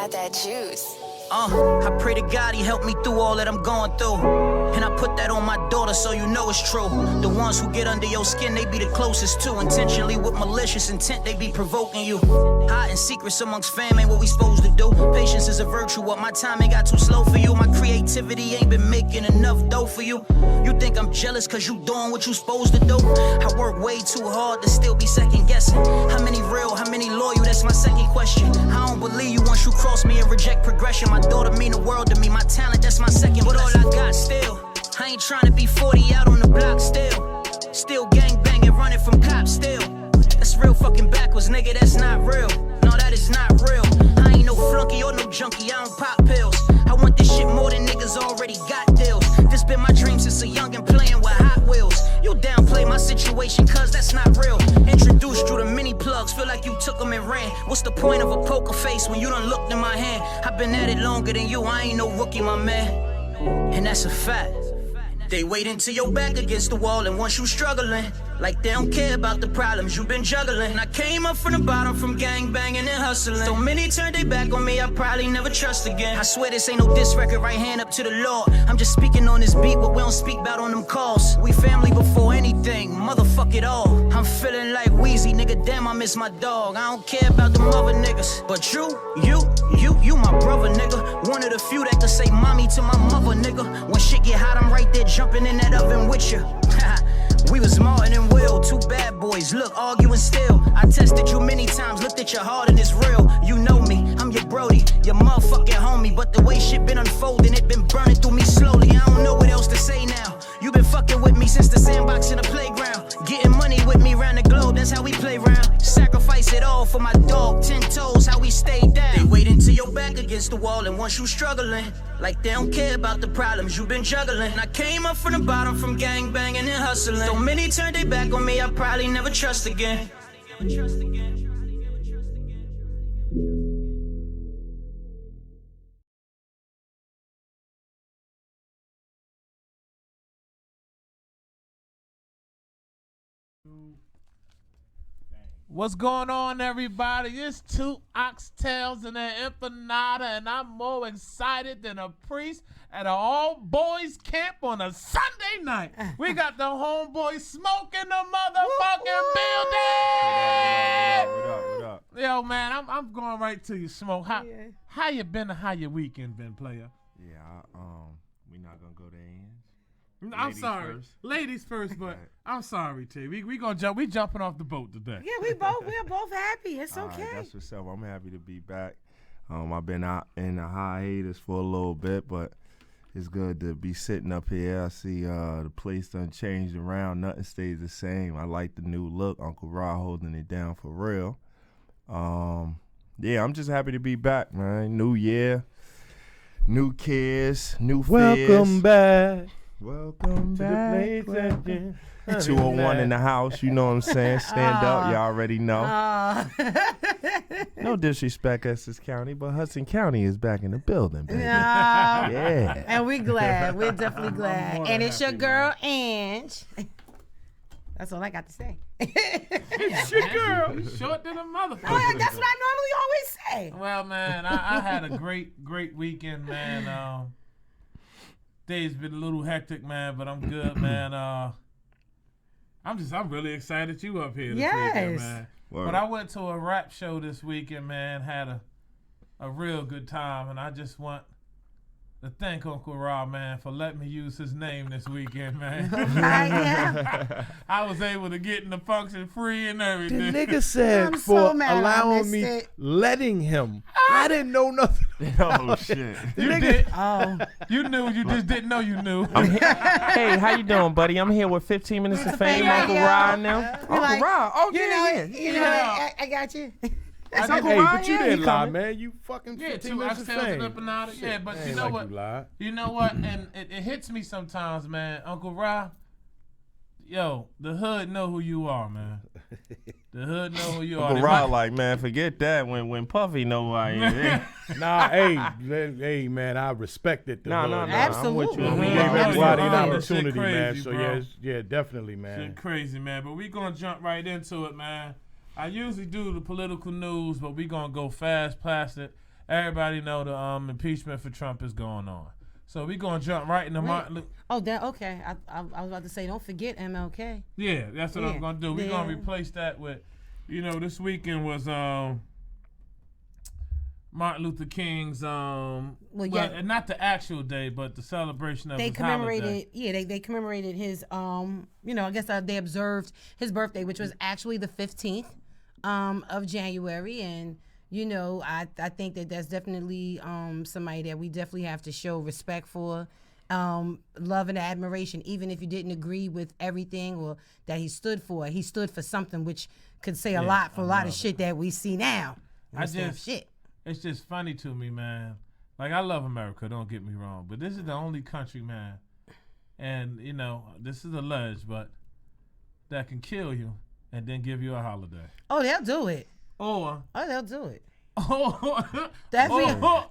got that juice. I pray to God he helped me through all that I'm going through. And I put that on my daughter so you know it's true. The ones who get under your skin, they be the closest to. Intentionally with malicious intent, they be provoking you. Hiding secrets amongst fam ain't what we supposed to do. Patience is a virtue, what my time ain't got too slow for you. My creativity ain't been making enough dough for you. You think I'm jealous cause you doing what you supposed to do. I work way too hard to still be second guessing. How many real, how many loyal, that's my second question. I don't believe you once you cross me and reject progression. My daughter mean the world to me, my talent, that's my second. But all I got still, I ain't trying to be 40 out on the block still. Still gang banging, running from cops still. That's real fucking backwards, nigga, that's not real. No, that is not real. I ain't no flunky or no junkie, I don't pop pills. I want this shit more than niggas already got deals. This been my dream since a youngin' playing with Hot Wheels. You downplay my situation cause that's not real. Introduced you to mini plugs, feel like you took them and ran. What's the point of a poker face when you done looked in my hand? I've been at it longer than you, I ain't no rookie, my man. And that's a fact. They wait until your back against the wall and once you struggling, like they don't care about the problems you've been juggling. I came up from the bottom from gang banging and hustling. So many turned their back on me, I probably never trust again. I swear this ain't no diss record, right hand up to the Lord. I'm just speaking on this beat, but we don't speak about on them calls. We family before anything, motherfuck it all. I'm feeling like Wheezy, nigga, damn I miss my dog. I don't care about them other niggas, but you my brother, nigga. One of the few that could say mommy to my mother, nigga. When shit get hot, I'm right there jumping in that oven with you. We was Martin and Will, two bad boys, look, arguing still. I tested you many times, looked at your heart and it's real. You know me, I'm your Brody, your motherfucking homie. But the way shit been unfolding, it been burning through me slowly. I don't know what else to say now. You been fucking with me since the sandbox in the playground. Getting money with me round the globe, that's how we play round. Sacrifice it all for my dog, 10 toes, how we stay down. They wait until your back against the wall and once you struggling, like they don't care about the problems you've been juggling. I came up from the bottom from gang banging and hustling. So many turned their back on me, I probably never trust again. What's going on, everybody? It's two Oxtails and an Empanada, and I'm more excited than a priest at an all-boys camp on a Sunday night. We got the homeboys smoking the motherfucking building! What up? Yo, man, I'm going right to you, Smoke. How you been and how your weekend been, player? Yeah, we not gonna go to ANGIE. I'm sorry. First. Ladies first, but I'm sorry, T. We gonna jump. We jumping off the boat today. Yeah, we're both happy. It's okay. Right, that's what's up. I'm happy to be back. I've been out in a hiatus for a little bit, but it's good to be sitting up here. I see the place done changed around. Nothing stays the same. I like the new look. Uncle Ra holding it down for real. Yeah, I'm just happy to be back, man. New year, new kids, new fears. Welcome back. Welcome to back. the place again. 201 in the house, you know what I'm saying? Stand up, y'all already know. No disrespect, Essex County, but Hudson County is back in the building, baby. Yeah. And we're glad. We're definitely glad. And it's your girl, Ange. That's all I got to say. It's your girl. You short than a motherfucker. Oh, that's what I normally always say. Well, man, I had a great weekend, man. Day's been a little hectic, man, but I'm good, man. I'm really excited you up here this weekend, man. Word. But I went to a rap show this weekend, man. Had a real good time, and I just want to thank Uncle Rob, man, for letting me use his name this weekend, man. I was able to get in the function free and everything. The nigga said I'm for so mad allowing me, letting him. I didn't know nothing. Oh, shit. You did. Oh. You knew. You just didn't know you knew. Hey, how you doing, buddy? I'm here with 15 minutes of fame, Uncle Rod now. Uncle Rod? Oh, I got you. Hey, but you didn't lie, man. You fucking 15 minutes of fame. Yeah, but you know what? You know what? And it hits me sometimes, man. Uncle Rod, yo, the hood know who you are, man. The hood know who you are. Uncle Rod, like, man, forget that when Puffy know who I am. Nah, hey, man, I respect it. No, absolutely. We gave everybody an opportunity, crazy, man. So, bro. yeah, definitely, man. Shit crazy, man. But we going to jump right into it, man. I usually do the political news, but we going to go fast past it. everybody know the impeachment for Trump is going on. So we gonna jump right into Martin. Okay. I was about to say, don't forget MLK. Yeah, that's what I'm gonna do. We're gonna replace that with, this weekend was Martin Luther King's not the actual day, but the celebration of his holiday. They commemorated his I guess they observed his birthday, which was actually the 15th of January, and I think that's definitely somebody that we definitely have to show respect for, love and admiration, even if you didn't agree with everything or that he stood for. He stood for something, which could say a lot for a lot of shit that we see now. It's just funny to me, man. Like, I love America, don't get me wrong, but this is the only country, man, and this is alleged, but that can kill you and then give you a holiday. Oh, they'll do it. They'll do it. The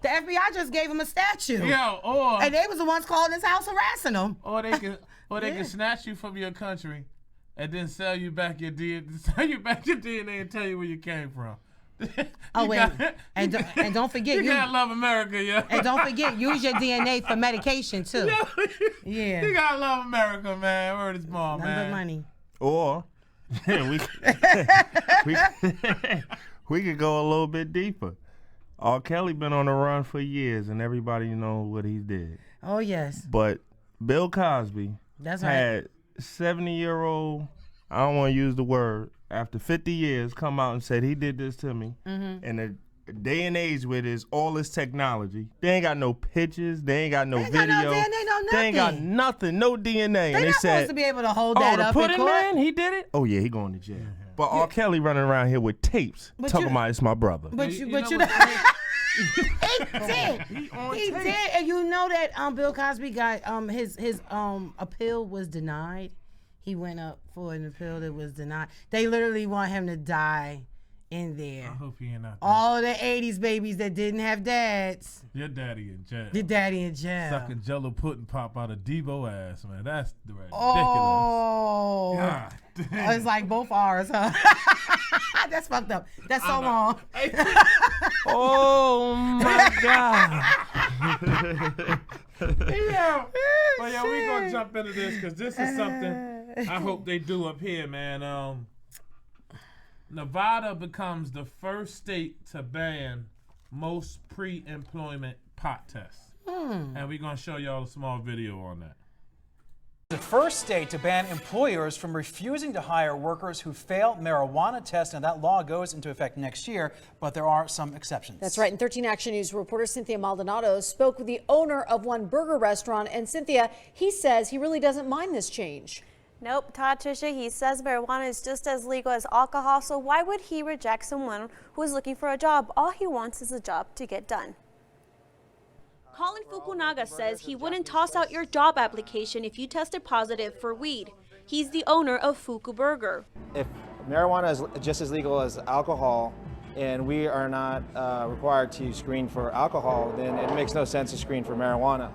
FBI just gave him a statue. And they was the ones calling his house harassing him. Or they can snatch you from your country and then sell you back your DNA and tell you where you came from. And don't forget you gotta love America, yeah. And don't forget, use your DNA for medication too. Yeah. You gotta love America, man. Word is small, man. Nothing but money. Or we could go a little bit deeper. R. Kelly been on the run for years, and everybody know what he did. Oh yes. But Bill Cosby had 70-year-old, I don't want to use the word, after 50 years, come out and said he did this to me. Mm-hmm. In a day and age where there's all this technology, they ain't got no pictures, they ain't got no video, no DNA, no they ain't got nothing, no DNA. They're not supposed to be able to hold that up put in him court. in, he did it. Oh yeah, he going to jail. But R. Kelly running around here with tapes, talking about it's my brother. But you know, he did. He did, and you know that Bill Cosby got his appeal was denied. He went up for an appeal that was denied. They literally want him to die in there. I hope he ain't out there. All the 80s babies that didn't have dads. Your daddy in jail. Your daddy in jail. Sucking Jello pudding pop out of Debo ass, man. That's ridiculous. Oh. God damn. It's like both ours, huh? That's fucked up. That's so long. Oh my God. Yeah. But yeah, we gonna jump into this because this is something I hope they do up here, man. Nevada becomes the first state to ban most pre-employment pot tests. And we're gonna show y'all a small video on that. The first state to ban employers from refusing to hire workers who fail marijuana tests. Now, that law goes into effect next year, but there are some exceptions. That's right. And 13 Action News reporter Cynthia Maldonado spoke with the owner of one burger restaurant. And Cynthia, he says he really doesn't mind this change. Nope, Todd, Tricia, he says marijuana is just as legal as alcohol, so why would he reject someone who is looking for a job? All he wants is a job to get done. Colin Fukunaga says he wouldn't toss out your job application if you tested positive for weed. He's the owner of Fuku Burger. If marijuana is just as legal as alcohol and we are not required to screen for alcohol, then it makes no sense to screen for marijuana.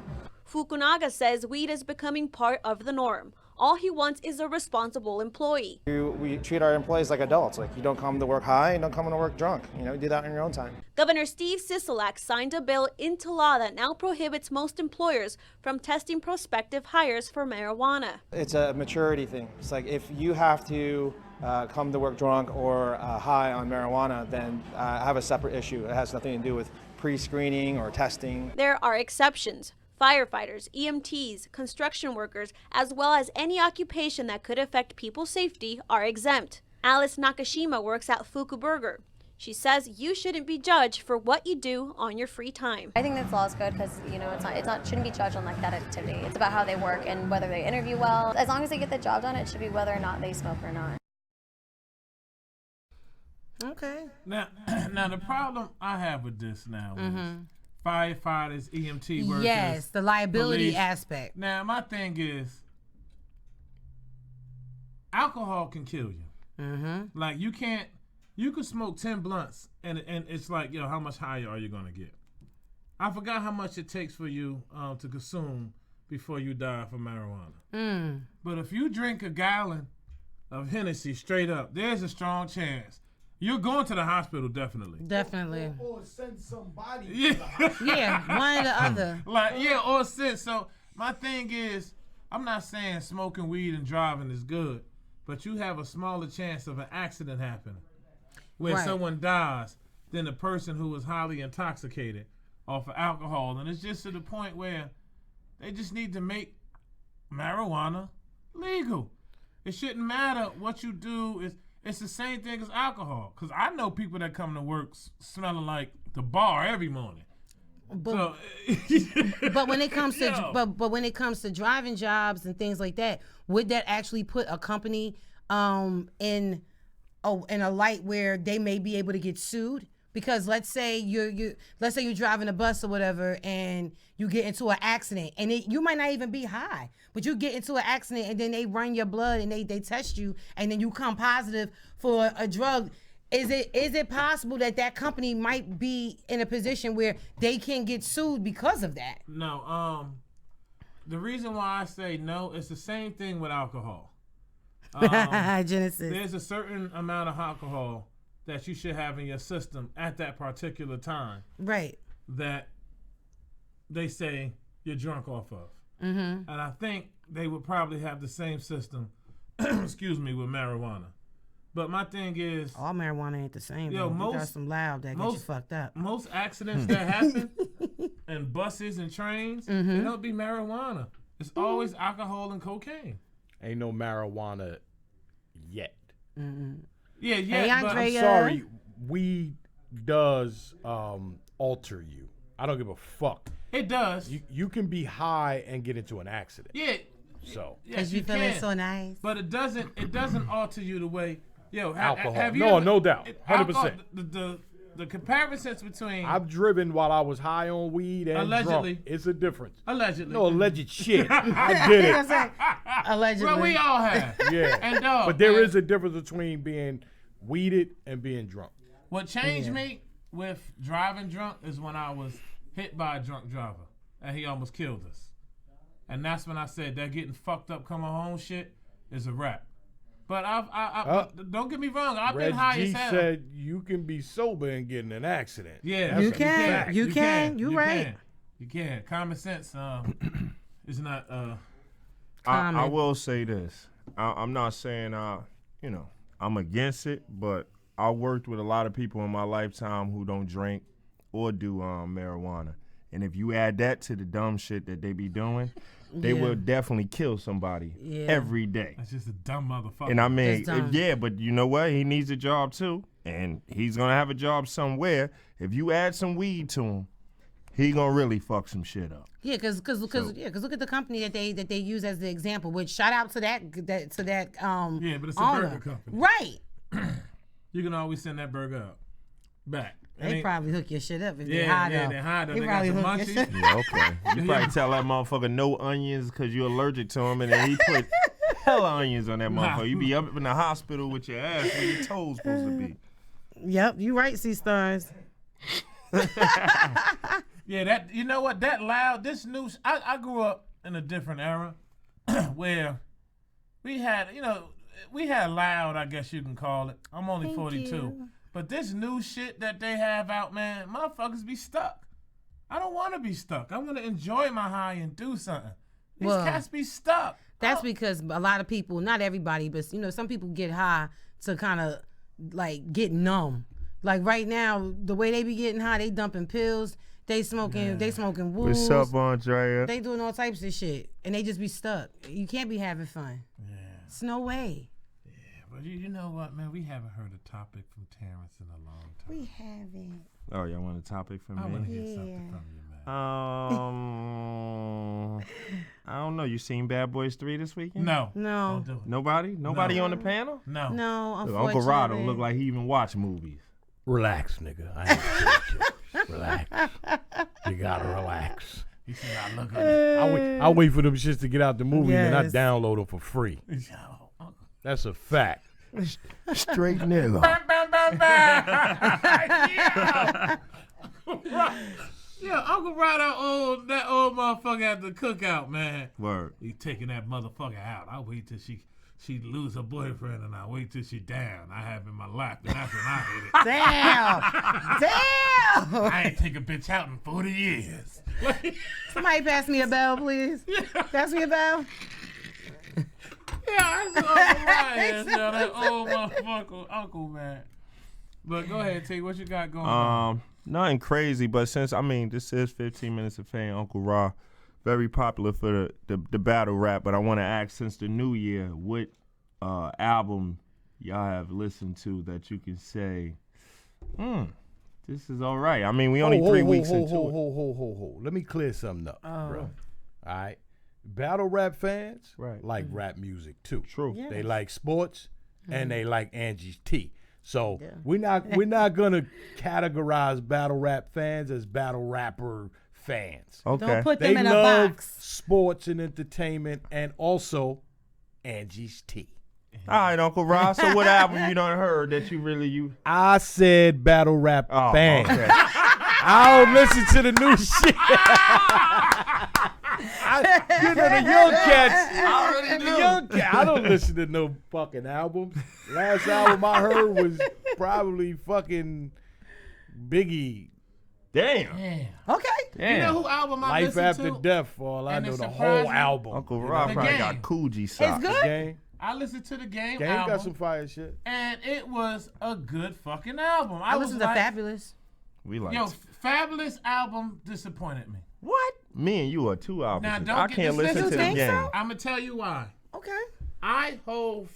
Fukunaga says weed is becoming part of the norm. All he wants is a responsible employee. We treat our employees like adults. Like, you don't come to work high and don't come to work drunk. You do that in your own time. Governor Steve Sisolak signed a bill into law that now prohibits most employers from testing prospective hires for marijuana. It's a maturity thing. It's like if you have to come to work drunk or high on marijuana, then I have a separate issue. It has nothing to do with pre-screening or testing. There are exceptions. Firefighters, EMTs, construction workers, as well as any occupation that could affect people's safety are exempt. Alice Nakashima works at Fuku Burger. She says you shouldn't be judged for what you do on your free time. I think this law is good because shouldn't be judged on like that activity. It's about how they work and whether they interview well. As long as they get the job done, it should be whether or not they smoke or not. Okay. Now the problem I have with this now is firefighters, EMT workers. Yes, the liability police. aspect. Now my thing is, alcohol can kill you. Like you could smoke 10 blunts and it's like, how much higher are you gonna get? I forgot how much it takes for you to consume before you die from marijuana. But if you drink a gallon of Hennessy straight up, there's a strong chance You're going to the hospital, definitely. Definitely. Or send somebody. Yeah, one or the other. Or send. So my thing is, I'm not saying smoking weed and driving is good, but you have a smaller chance of an accident happening where someone dies than the person who was highly intoxicated off of alcohol. And it's just to the point where they just need to make marijuana legal. It shouldn't matter what you do. It's the same thing as alcohol. Because I know people that come to work smelling like the bar every morning. But, but when it comes to but when it comes to driving jobs and things like that, would that actually put a company in a light where they may be able to get sued? Because let's say you're driving a bus or whatever, and you get into an accident, and you might not even be high, but you get into an accident, and then they run your blood and they test you, and then you come positive for a drug. Is it possible that company might be in a position where they can get sued because of that? No. The reason why I say no, it's the same thing with alcohol. Genesis. There's a certain amount of alcohol that you should have in your system at that particular time. Right. That they say you're drunk off of. Mm-hmm. And I think they would probably have the same system, excuse me, with marijuana. But my thing is, all marijuana ain't the same. Yo, you got some loud that get you fucked up. Most accidents that happen in buses and trains, they don't be marijuana. It's always alcohol and cocaine. Ain't no marijuana yet. Yeah, Hey, but I'm sorry, weed does alter you. I don't give a fuck. It does. You can be high and get into an accident. Yeah. So. Because you feeling so nice. But it doesn't alter you the way. Alcohol. Have you No doubt. 100%. The comparisons between. I've driven while I was high on weed and allegedly drunk. It's a difference. Allegedly. No alleged shit. I did it. Allegedly. Well, we all have. Yeah. And but there is a difference between being weeded and being drunk. What changed me with driving drunk is when I was hit by a drunk driver and he almost killed us. And that's when I said that getting fucked up coming home shit is a wrap. But don't get me wrong, I've been high as hell. said you can be sober and get in an accident. Yeah, you can. You can. You right. You can. Common sense is not. I will say this. I'm not saying I'm against it, but I worked with a lot of people in my lifetime who don't drink or do marijuana. And if you add that to the dumb shit that they be doing, they will definitely kill somebody every day. That's just a dumb motherfucker. And I mean, but you know what? He needs a job too. And he's going to have a job somewhere. If you add some weed to him, he going to really fuck some shit up. Yeah, because look at the company that they use as the example. Which shout out to that yeah, but it's a owner. burger company. Right. You can always send that burger up back. They probably hook your shit up if they hide though. They hide them. They got the munchies. Yeah, okay. You probably tell that motherfucker no onions because you're allergic to them, and then he put hella onions on that motherfucker. You be up in the hospital with your ass where your toes supposed to be. Yep, you right, C-Stars. Yeah, that you know what? That loud, this new. I grew up in a different era where we had loud. I guess you can call it. I'm only 42. But this new shit that they have out, man, motherfuckers be stuck. I don't want to be stuck. I want to enjoy my high and do something. These cats be stuck. That's because a lot of people, not everybody, but some people get high to kind of like get numb. Like right now, the way they be getting high, they dumping pills, they smoking wools. What's up, Andrea? They doing all types of shit, and they just be stuck. You can't be having fun. Yeah. It's no way. But you know what, man? We haven't heard a topic from Terrence in a long time. We haven't. Oh, y'all want a topic from me? I want to hear something from you, man. I don't know. You seen Bad Boys 3 this weekend? No. No. Don't do it. Nobody? Nobody on the panel? No. No, Look, unfortunately. Uncle Rod don't look like he even watch movies. Relax, nigga. I ain't shit. Relax. You gotta relax. He said, I look at it. I wait for them shits to get out the movie and I download them for free. That's a fact. Straight nigga. Yeah, Uncle Rod, that old motherfucker at the cookout, man. Word. He taking that motherfucker out. I'll wait till She'd lose her boyfriend, and I wait till she down. I have in my lap, and that's when I hit it. Damn. I ain't take a bitch out in 40 years. Somebody pass me a bell, please. Pass me a bell. Yeah, that's Uncle Ryan. That old motherfucker, Uncle, man. But go ahead, T. What you got going on? Nothing crazy, but since, this is 15 Minutes of Fame, Uncle Ra, very popular for the battle rap, but I want to ask, since the new year, what album y'all have listened to that you can say, this is all right. We only 3 weeks into it. Let me clear something up, bro. All right. Battle rap fans like rap music too. True. Yes. They like sports and they like Angie's tea. So we're not gonna categorize battle rap fans as battle rapper fans. Okay. Don't put They them in a love box. sports and entertainment and also Angie's tea. All right, Uncle Ra. So what album you done heard that you? I said battle rap fans. Okay. I don't listen to the new shit. The young cats. I don't listen to no fucking albums. Last album I heard was probably fucking Biggie. Damn. Okay. Damn. You know who album I Life listened After to? Death, for all I And know, it the surprised whole me. album. Uncle Ra probably Game. got Coogee socks. It's good. Game I listened to the Game got album, some fire shit. and it was a good fucking album. I was listened to like, Fabulous. We like. Yo, Fabulous album disappointed me. What? Me and you are two Now, opposites. don't I get can't this- listen you to the think game. so? I'm gonna tell you why. Okay. I hold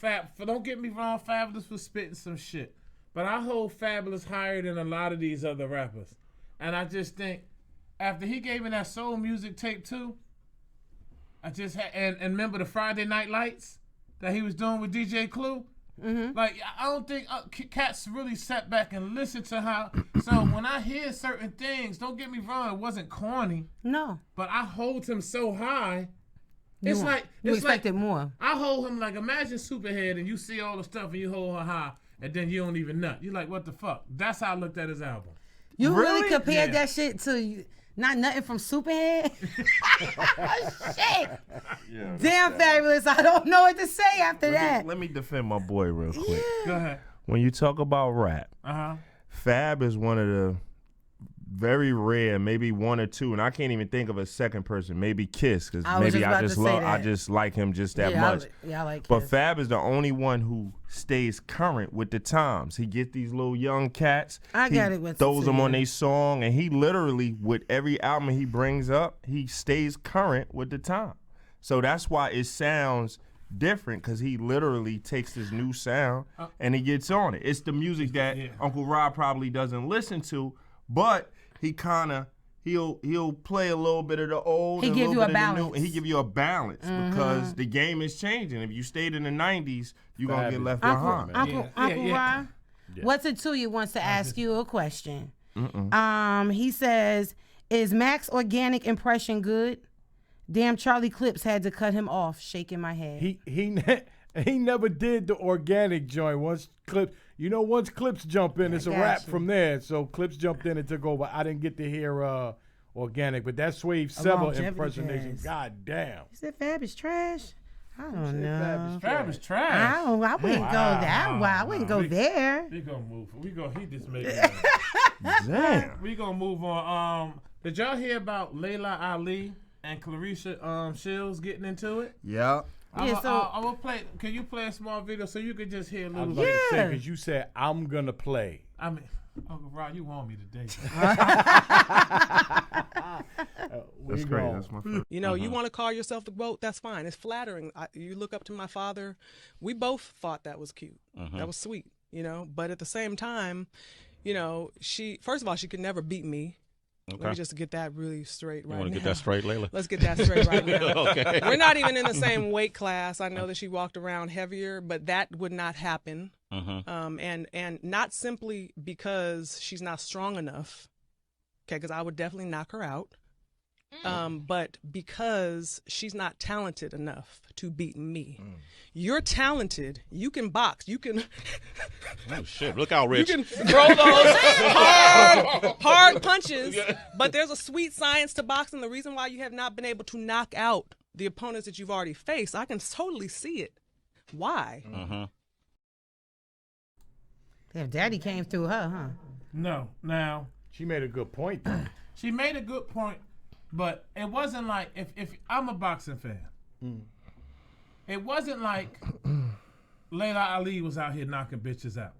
don't get me wrong, Fabulous was spitting some shit, but I hold Fabulous higher than a lot of these other rappers, and I just think after he gave me that soul music tape too, I just had and remember the Friday Night Lights that he was doing with DJ Clue. Like I don't think cats really sat back and listened to how. So when I hear certain things, don't get me wrong, it wasn't corny, No. but I hold him so high. You expected more. I hold him like, imagine Superhead and you see all the stuff and you hold her high and then you don't even nut. You like, what the fuck? That's how I looked at his album. You really compared Yeah. that shit to not nothing from Superhead? Shit. Yeah, Damn, Fabulous. I don't know what to say after that. Let me defend my boy real quick. Go ahead. When you talk about rap, Fab is one of the very rare, maybe one or two, and I can't even think of a second person. Maybe Kiss, because maybe I just like him just that much. I like Kiss. But Fab is the only one who stays current with the times. He gets these little young cats. I got it with throws them on Cecilia. their song, and he literally, with every album he brings up, he stays current with the time. So that's why it sounds different, because he literally takes this new sound and he gets on it. It's the music that Uncle Rob probably doesn't listen to, but he kind of he'll play a little bit of the old. He and give a you little a bit of the new, balance. and he give you a balance because the game is changing. If you stayed in the '90s, you're gonna get left behind. Uncle Ron, What's it to you wants to ask you a question. He says, is Mac's organic impression good? Damn, Charlie Clips had to cut him off. Shaking my head. He never did the organic joint. Once Clips jump in, it's a wrap from there. So Clips jumped in and took over. I didn't get to hear organic, but that Swave Several impersonation, god damn. He said Fab is trash. I don't know. Fab is trash. I wouldn't go that way. I wouldn't go there. We gonna move. He just made it. Damn. We gonna move on. Did y'all hear about Layla Ali and Clarissa Shields getting into it? Yeah. I'm gonna play. Can you play a small video so you can just hear a little I was bit? about to say, because you said, I'm going to play. I mean, Uncle Rod, you want me today. That's great. That's my first. You know, you want to call yourself the GOAT, that's fine. It's flattering. You look up to my father. We both thought that was cute. That was sweet, you know. But at the same time, you know, first of all, she could never beat me. Okay. Let me just get that really straight right now. You want to get that straight, Layla? Let's get that straight right now. Okay. We're not even in the same weight class. I know that she walked around heavier, but that would not happen. And not simply because she's not strong enough, okay, because I would definitely knock her out, but because she's not talented enough to beat me. You're talented. You can box. You can. Oh shit! Look out, Rich. You can throw those hard punches, but there's a sweet science to boxing. The reason why you have not been able to knock out the opponents that you've already faced, I can totally see it. Why? If daddy came through her, huh? No. Now, She made a good point, though. she made a good point, but it wasn't like if I'm a boxing fan. It wasn't like Layla Ali was out here knocking bitches out.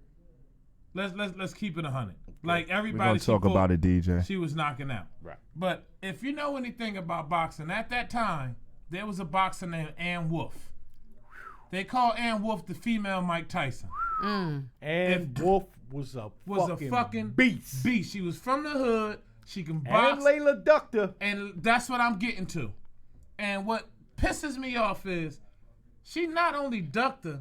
Let's keep it 100. Like We're everybody. gonna talk about it, DJ. She was knocking out. Right. But if you know anything about boxing, at that time there was a boxer named Ann Wolf. They call Ann Wolf the female Mike Tyson. And Wolf was a fucking beast. Beast. She was from the hood. She can box. And Layla ducked her. And that's what I'm getting to. And what pisses me off is she not only ducked her,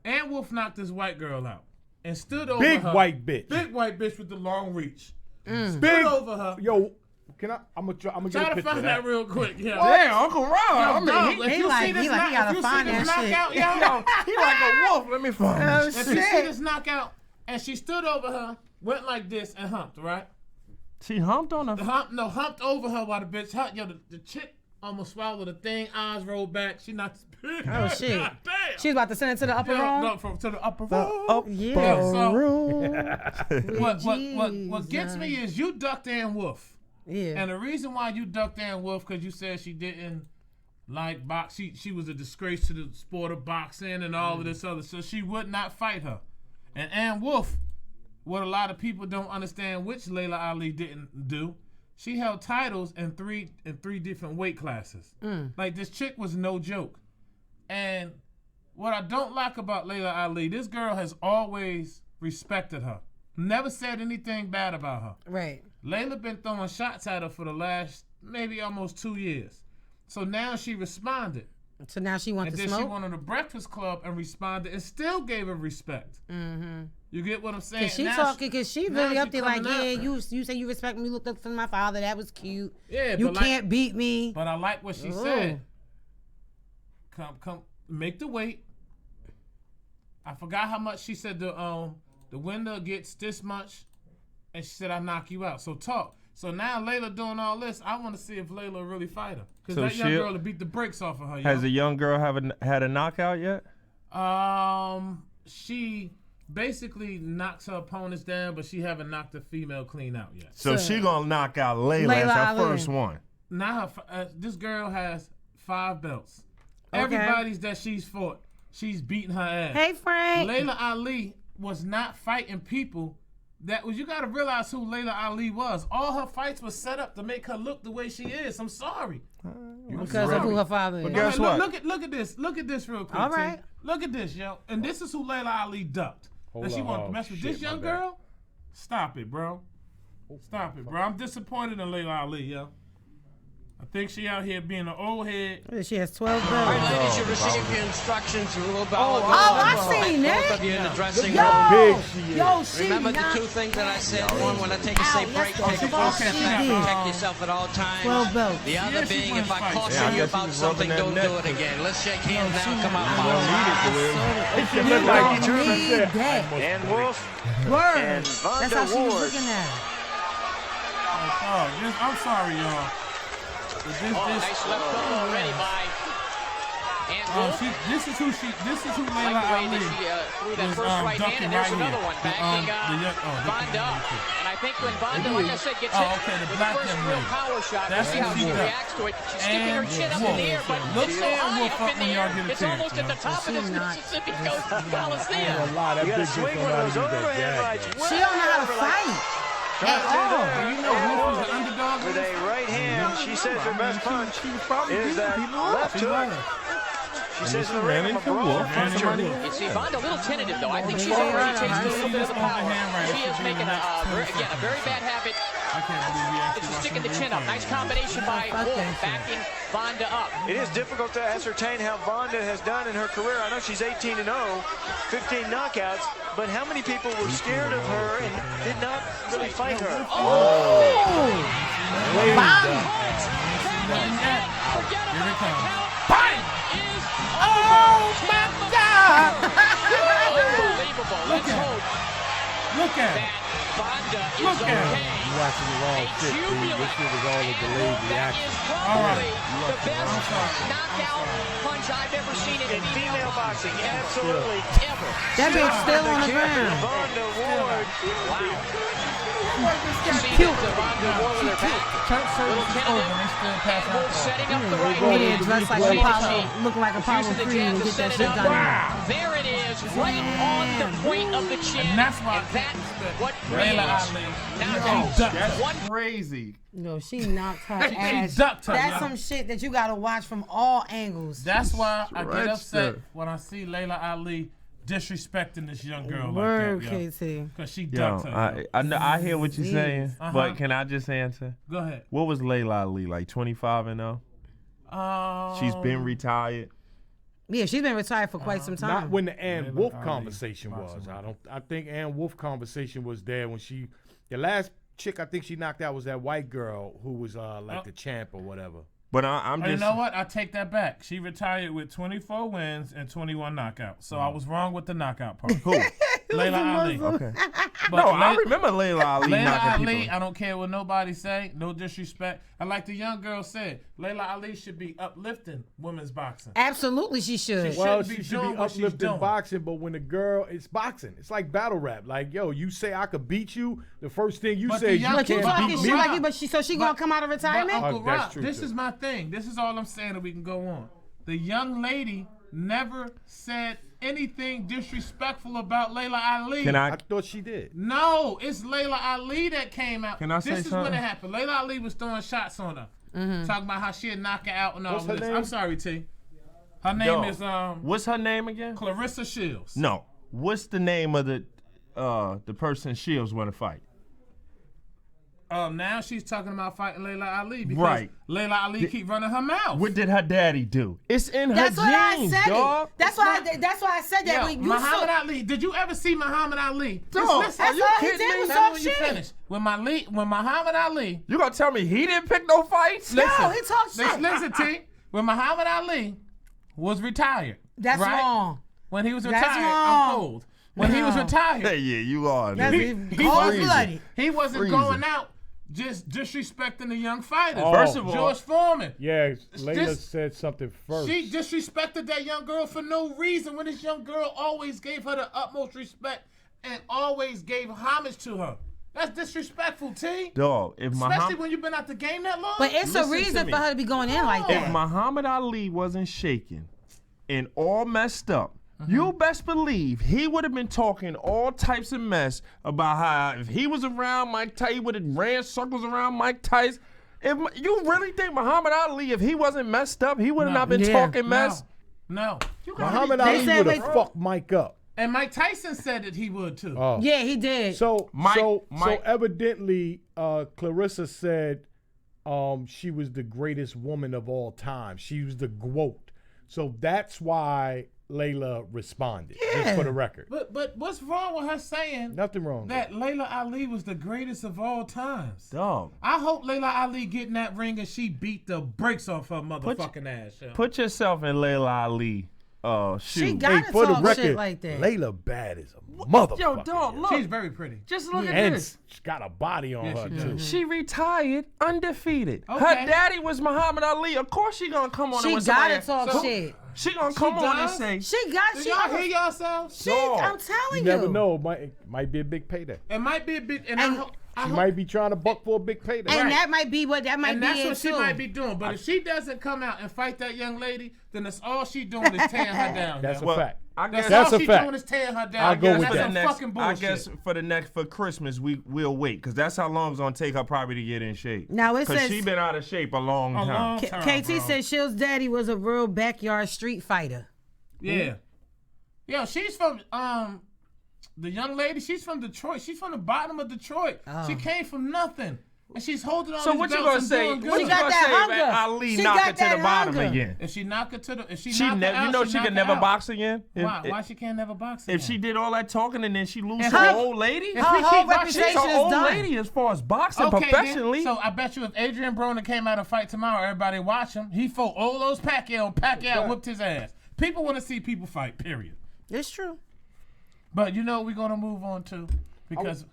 Ann Wolf knocked this white girl out and stood over her. Big white bitch. Big white bitch with the long reach. Stood Big over her. Yo, can I? I'm gonna Try get a to picture find of that real quick. Yeah. Damn, Uncle Ron. he gotta find that shit. Knockout, He like a wolf. Let me find this. If you see this knockout, and she stood over her, went like this and humped, right? She humped on her. Humped over her while the bitch humped. Yo, the chick almost swallowed the thing, eyes rolled back. She knocked. Oh shit! God damn. She was about to send it to the upper room. No, to the upper room. What gets me is you ducked Ann Wolf. Yeah. And the reason why you ducked Ann Wolf, because you said she didn't like box. She was a disgrace to the sport of boxing and all of this other. So she would not fight her. And Ann Wolf, what a lot of people don't understand, which Layla Ali didn't do, she held titles in three different weight classes. Like this chick was no joke. And what I don't like about Layla Ali, this girl has always respected her. Never said anything bad about her. Right. Layla been throwing shots at her for the last maybe almost 2 years. So now she responded. So now she wants to smoke? smoke? And then she went on the Breakfast Club and responded and still gave her respect. You get what I'm saying? Cause she really up there like, yeah, you say you respect me, looked up for my father, that was cute. Yeah, you can't beat me. But I like what she said. Come, make the weight. I forgot how much she said the winner gets this much, and she said I knock you out. So talk. So now Layla doing all this. I want to see if Layla will really fight her, because that young girl will beat the brakes off of her. Has a young girl had a knockout yet? She basically knocks her opponents down, but she haven't knocked a female clean out yet. So she gonna knock out Layla as her first one. Now this girl has 5 belts. Everybody's that she's fought, she's beating her ass. Hey, Frank. Layla Ali was not fighting people. You got to realize who Layla Ali was. All her fights were set up to make her look the way she is. I'm sorry. Because of who her father is. But guess what? Look at this. Look at this real quick. All right. Look at this, yo. And this is who Layla Ali ducked. And she want to mess with this young girl? Stop it, bro. Stop it, bro. I'm disappointed in Layla Ali, yo. I think she out here being an old head. She has 12 belts. All right, ladies, you received your instructions. Rule about I seen that. both of you in the dressing Yo, room. yo, she Remember the 2 things that I said? One, when I take a safe break, take a full step back, protect yourself at all times. 12 belts. The other being, if I caution you about something, don't do it again. Let's shake hands now. Come on, It looked like And Wolf and Vonda That's how she was Ward. looking at her. I'm sorry, y'all. Nice left hook already by Ann Wolf. This is who Layla Ali threw that first right hand, and there's another one backing Vonda up. And I think when Vonda, like I said, gets hit with the first real power shot, we'll see how she reacts to it. She's sticking her chin up in the air, but it's so high up in the air, it's almost at the top of this Mississippi Coast Coliseum. You gotta swing one of those overhand rights. She don't know how to fight. You know who was the underdog? With a right hand, she says her best punch is that left hook. She says in the ring, I'm a brawl puncher. You see, Vonda a little tentative, though. I think she's already tasted a little bit of the power. She is making, again, a very bad habit. It's sticking the chin up. Nice combination by Wolf, backing Vonda up. It is difficult to ascertain how Vonda has done in her career. I know she's 18-0, 15 knockouts, but how many people were scared of her and did not really fight her? Forget about the count. Oh my God! Unbelievable. Let's hope Look at that it. Vonda is Look at him. okay. You watching the wrong shit, dude. This shit was all a delayed reaction. Probably the best knockout punch I've ever seen in female boxing. Absolutely. Ever. That bitch still on the ground. Vonda Ward. Church service is over. They still passing out. Setting up the right Yeah, hand. dressed like Apollo, looking like Apollo Using the Creed jab and to get that set shit it up. done. There it is, right on the point of the chin. And that's why that's what Layla brings Ali. knockouts. That's One crazy. No, she knocked her She ass. ducked her, That's yo. some shit that you gotta watch from all angles. That's why I get Stretched upset her. when I see Layla Ali disrespecting this young girl Word, like that, yo. KT. Because she Yo, ducked her. yo. I hear what you're saying, Uh-huh. but can I just answer? Go ahead. What was Layla Ali, like 25-0? She's been retired. Yeah, she's been retired for quite some time. Not when the Ann Layla Wolf Ali, conversation was. I think Ann Wolf conversation was there when the last chick I think she knocked out was that white girl who was like the champ or whatever. But I'm You just. know what? I take that back. She retired with 24 wins and 21 knockouts. So I was wrong with the knockout part. Who? Layla Ali. Okay. But No, I remember Layla Ali Layla knocking Ali, people. I don't care what nobody say. No disrespect. And like the young girl said, Layla Ali should be uplifting women's boxing. Absolutely, she should. Well, shouldn't be she should doing be what she's uplifting doing. boxing, but when the girl, it's boxing. It's like battle rap. Like, yo, you say I could beat you, the first thing you But say the is you young- But you can't talking beat shit me. like you, so she gonna come out of But retirement? Uncle that's Rob, true, this too. is my thing. This is all I'm saying that we can go on. The young lady never said anything disrespectful about Layla Ali. Can I I? thought she did. No, it's Layla Ali that came out. Can I say This is when something? it happened. Layla Ali was throwing shots on her. Talking about how she'd knock her out and all What's her this. name? I'm sorry, T. Her name Yo, is what's her name again? Clarissa Shields. No. What's the name of the person Shields want to fight? Now she's talking about fighting Layla Ali because Right. Layla Ali keep running her mouth. What did her daddy do? It's in That's her what genes, I said. dog. That's why I said that. Yo, when you Muhammad saw, Ali. Did you ever see Muhammad Ali? Dog, Listen, are you all he kidding did me? was Let me talk when you shit. finish. When Muhammad Ali. You gonna tell me he didn't pick no fights? No, he talked shit. Listen, T. When Muhammad Ali was retired. That's right? wrong. When he was That's retired, wrong. I'm cold. When he was No. retired, Hey, yeah, you are. That's Nigga. he cold-blooded. he wasn't Freezing. going out just disrespecting the young fighters. Oh. First of all, George Foreman. Yeah, Layla This- said something first. She disrespected that young girl for no reason when this young girl always gave her the utmost respect and always gave homage to her. That's disrespectful, T. dog, if Especially Muhammad, when you've been out the game that long. But it's Listen a to reason me. for her to be going in like if that. Muhammad Ali wasn't shaking and all messed up, you best believe he would have been talking all types of mess about how if he was around Mike Tyson, he would have ran circles around Mike Tyson. If you really think Muhammad Ali, if he wasn't messed up, he would have No. not been Yeah. talking mess? No. Muhammad They Ali said would wait- have fucked Mike up. And Mike Tyson said that he would too. Oh. Yeah, he did. So Mike- evidently, Clarissa said she was the greatest woman of all time. She was the GWOAT. So that's why Layla responded, just for the record. But what's wrong with her saying Nothing wrong. that Layla Ali was the greatest of all times? Dog, I hope Layla Ali get in that ring and she beat the brakes off her motherfucking ass. Yo. put yourself in Layla Ali shoes. She Hey, gotta for the talk record, shit like that. Layla bad as a motherfucker. Yo, dog, look. She's very pretty. Just look at And this. she's got a body on Yes, her, she too. does. She retired undefeated. Okay. Her daddy was Muhammad Ali. Of course she gonna come on She and with gotta somebody. talk shit. She gonna come on and does? say, She got Do she. y'all hear yourselves? She, Dog. I'm You telling never you. know. Might be a big payday. It might be a bit, and And- I She hope, might be trying to buck for a big payday. And Right. that might be what that might and be that's it what she too. might be doing. But if she doesn't come out and fight that young lady, then that's all she doing is tearing her down. That's yo. a fact. I guess That's all a she fact. doing is tearing her down. I'll go That's with some that. fucking bullshit. I guess for Christmas we'll wait because that's how long it's gonna take her probably to get in shape. Now it Cause says she been out of shape a long A time. long K- time, KT bro. said Shield's daddy was a real backyard street fighter. Yeah. Yo, she's from the young lady. She's from Detroit. She's from the bottom of Detroit. She came from nothing, and she's holding on. So these what you belts gonna and say? doing good. What you got gonna that say? hunger. If Ali She knock got her to that the bottom hunger. again. If she knock her to the, if she She knock her out, you know she she knock can her never out. box again. Why she can't never box again? If she did all that talking and then she lose And to her- an old lady, If Her she whole keep boxing- she's reputation an is old done. lady as far as boxing Okay, professionally. then. So I bet you if Adrian Broner came out and fight tomorrow, everybody watch him. He fought all those Pacquiao, and Pacquiao whipped his ass. People want to see people fight. Period. It's true. But you know we're gonna move on to because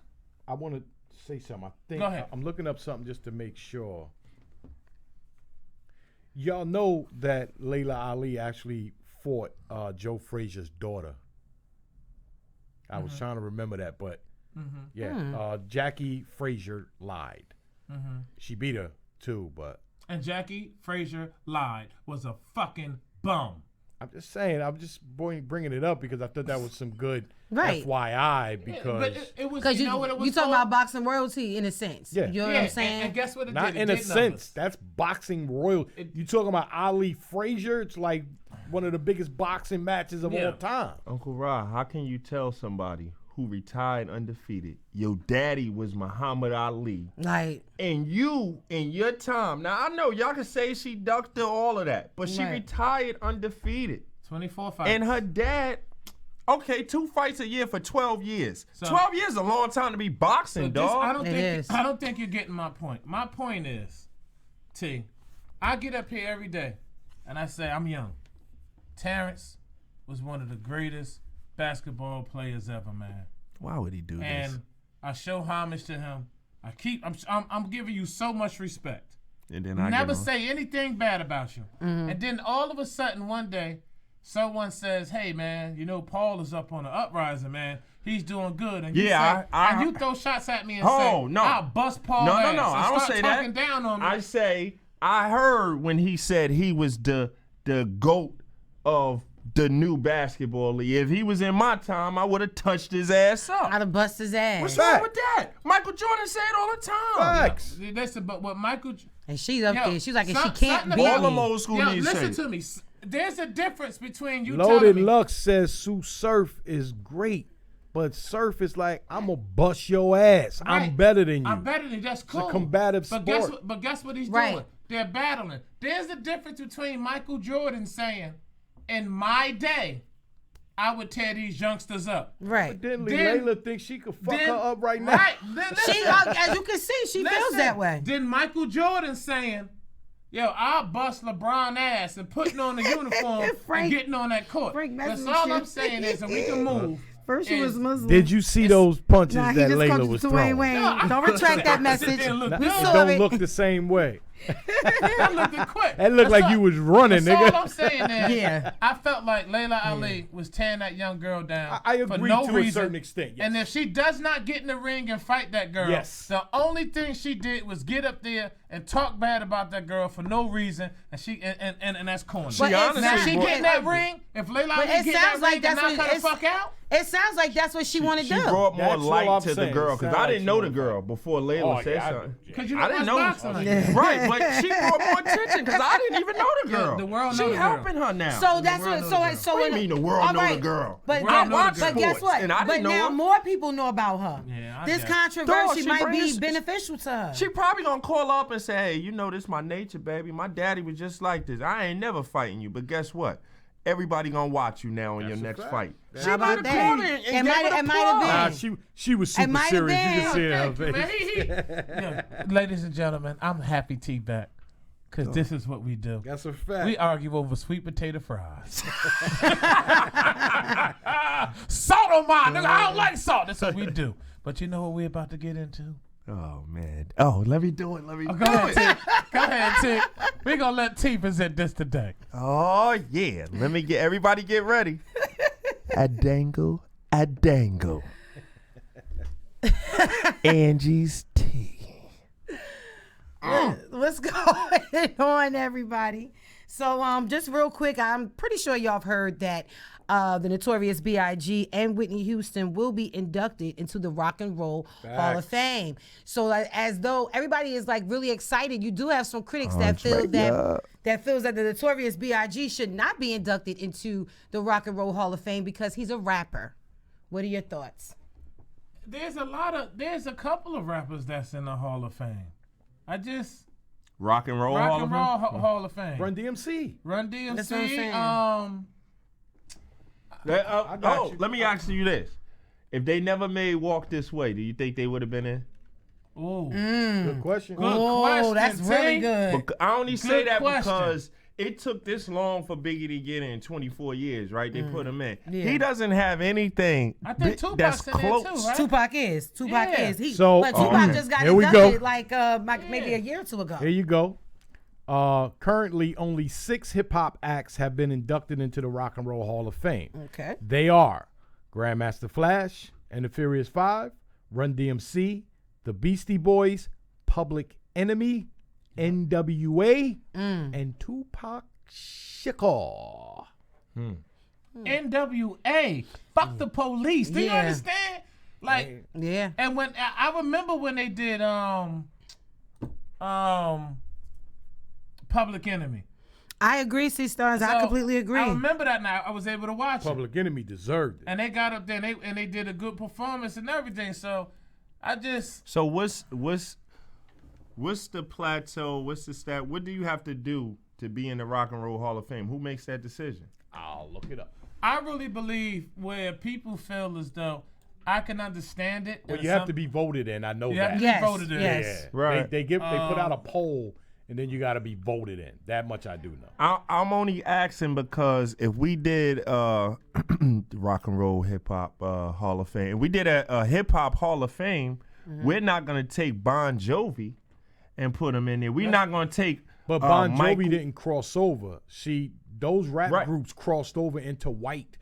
I want to say something. I think Go ahead. I'm looking up something just to make sure. Y'all know that Layla Ali actually fought Joe Frazier's daughter. I was trying to remember that, but Jackie Frazier lied. She beat her too, but. And Jackie Frazier lied, was a fucking bum. I'm just saying, I'm just bringing it up because I thought that was some good Right. FYI because It was, Because you know what it was you talking for? about boxing royalty in a sense. Yeah. You know what I'm saying? And guess what it not did? in It a did sense. numbers. That's boxing royal. You talking about Ali Frazier? It's like one of the biggest boxing matches of all time. Uncle Ra, how can you tell somebody who retired undefeated, your daddy was Muhammad Ali, Like, and you, in your time, now I know y'all can say she ducked all of that, but she Right. retired undefeated. 24 fights. And her dad, okay, 2 fights a year for 12 years. So- 12 years is a long time to be boxing, So this, dog. I don't think you're getting my point. My point is, T, I get up here every day and I say I'm young. Terrence was one of the greatest basketball players ever, man. Why would he do this? And I show homage to him. I'm giving you so much respect. And then I Never get on. say anything bad about you. And then all of a sudden one day, someone says, "Hey man, you know Paul is up on the uprising, man. He's doing good." And you Yeah, and you throw shots at me and Oh, say, no. "I'll bust Paul No, ass." no, and I don't start say talking that. down on me. I say, I heard when he said he was the GOAT of the new basketball league. If he was in my time, I would have touched his ass up. I'd have bust his ass. What's wrong with that? Michael Jordan say it all the time. Facts. Listen, but what Michael... And she's up there. She's like, and she some- can't something beat about- All them me. old school Yo, niggas listen say to me. There's a difference between you Loaded telling me... Lux says Sue Surf is great, but Surf is like, I'm going to bust your ass. I'm Right. better than you. I'm better than you. That's cool. a combative but sport. Guess what he's Right. doing? They're battling. There's a difference between Michael Jordan saying, "In my day, I would tear these youngsters up." Right. Then Then- Layla thinks she could fuck then- her up right now. Right. Then She, listen. as you can see, she feels Listen. that way. Then Michael Jordan saying, "Yo, I'll bust LeBron ass," and putting on the uniform Frank- and getting on that court. Frank That's messing all with I'm you. saying is, and we can move. First she is- was Muslim. Did you see those punches Nah, he that just Layla comes was to throwing? Wayne. No, I- Don't retract that message. It look We good. It saw don't it. look the same way. That looked quick. That looked That's like you all- was running, That's nigga. all I'm saying is, Yeah. I felt like Layla Ali was tearing that young girl down I for agree no to reason. a certain extent, yes. And if she does not get in the ring and fight that girl, Yes. the only thing she did was get up there and talk bad about that girl for no reason, and that's corny. But it honestly Now sounds- she brought- get in that ring. If Layla But Ali it get in that sounds like ring and that's knock what her the fuck out. It sounds like that's what she want to She do. brought more That's all light I'm to the saying. girl It because sound I like didn't she know the wanna girl before Layla Oh, said yeah, something. Because you I don't didn't watch know. boxing like that. Right, but she brought more attention because I didn't even know the girl. The world she know the girl. helping her now. So that's world what. know So the girl. so. What do you mean the world all know right, the girl? But, The world know the but girl. guess what? And I But didn't know now her. more people know about her. Yeah, I This guess. controversy Dog, she might be brings- beneficial to her. She probably gonna call up and say, "Hey, you know this my nature, baby. My daddy was just like this. I ain't never fighting you, but guess what? Everybody gonna watch you now in your next fact. fight." That's She How might about have that? called It and might- gave her it the might have plug. been. Nah, she was super might have serious. You been. can see it in her Thank you, face. man. Yeah, ladies and gentlemen, I'm happy T back because this is what we do. That's a fact. We argue over sweet potato fries. Salt on mine, nigga. I don't like salt. That's what we do. But you know what we're about to get into? Oh man. Oh, let me do it. Let me Go do ahead, it. T. Go ahead, T. We're going to let T present this today. Oh yeah. Let me get everybody get ready. A dangle. Angie's tea. What's going on, everybody? So, just real quick, I'm pretty sure y'all have heard that the Notorious B.I.G. and Whitney Houston will be inducted into the Rock and Roll Hall of Fame. So, as though everybody is like really excited, you do have some critics that feel that feels that the Notorious B.I.G. should not be inducted into the Rock and Roll Hall of Fame because he's a rapper. What are your thoughts? There's a couple of rappers that's in the Hall of Fame. Rock and Roll Rock and Roll Hall of Fame. Run DMC. Run DMC. That's what I'm saying. Let me ask you this: if they never made Walk This Way, do you think they would have been in? Ooh. Good question. Good Oh, question, that's T. really good. I only say Good that question. because it took this long for Biggie to get in 24 years, right? They put him in. Yeah. He doesn't have anything I think Tupac's that's in there close. too, right? Tupac is. Yeah. But Tupac just got Here we inducted go. like maybe a year or two ago. Here you go. Currently, only 6 hip-hop acts have been inducted into the Rock and Roll Hall of Fame. Okay. They are Grandmaster Flash and the Furious 5, Run DMC, the Beastie Boys, Public Enemy, NWA, and Tupac Shakur. NWA. Fuck the police. Do you Yeah. understand? Like, Yeah. and when I remember when they did Public Enemy. I agree, C-Stars. I So, completely agree. I remember that now. I was able to watch it. Public Enemy deserved it. And they got up there and they did a good performance and everything. So I just So what's the plateau? What's the stat? What do you have to do to be in the Rock and Roll Hall of Fame? Who makes that decision? I'll look it up. I really believe where people feel as though I can understand it. Well, you have to be voted in. I know You that. have to be voted in. Yeah. Right. They put out a poll, and then you got to be voted in. That much I do know. I'm only asking because if we did the Rock and Roll Hip Hop Hall of Fame, if we did a Hip Hop Hall of Fame, we're not gonna take Bon Jovi and put him in there. We're not gonna take. But Bon Jovi Michael didn't cross over. Those rap groups crossed over into white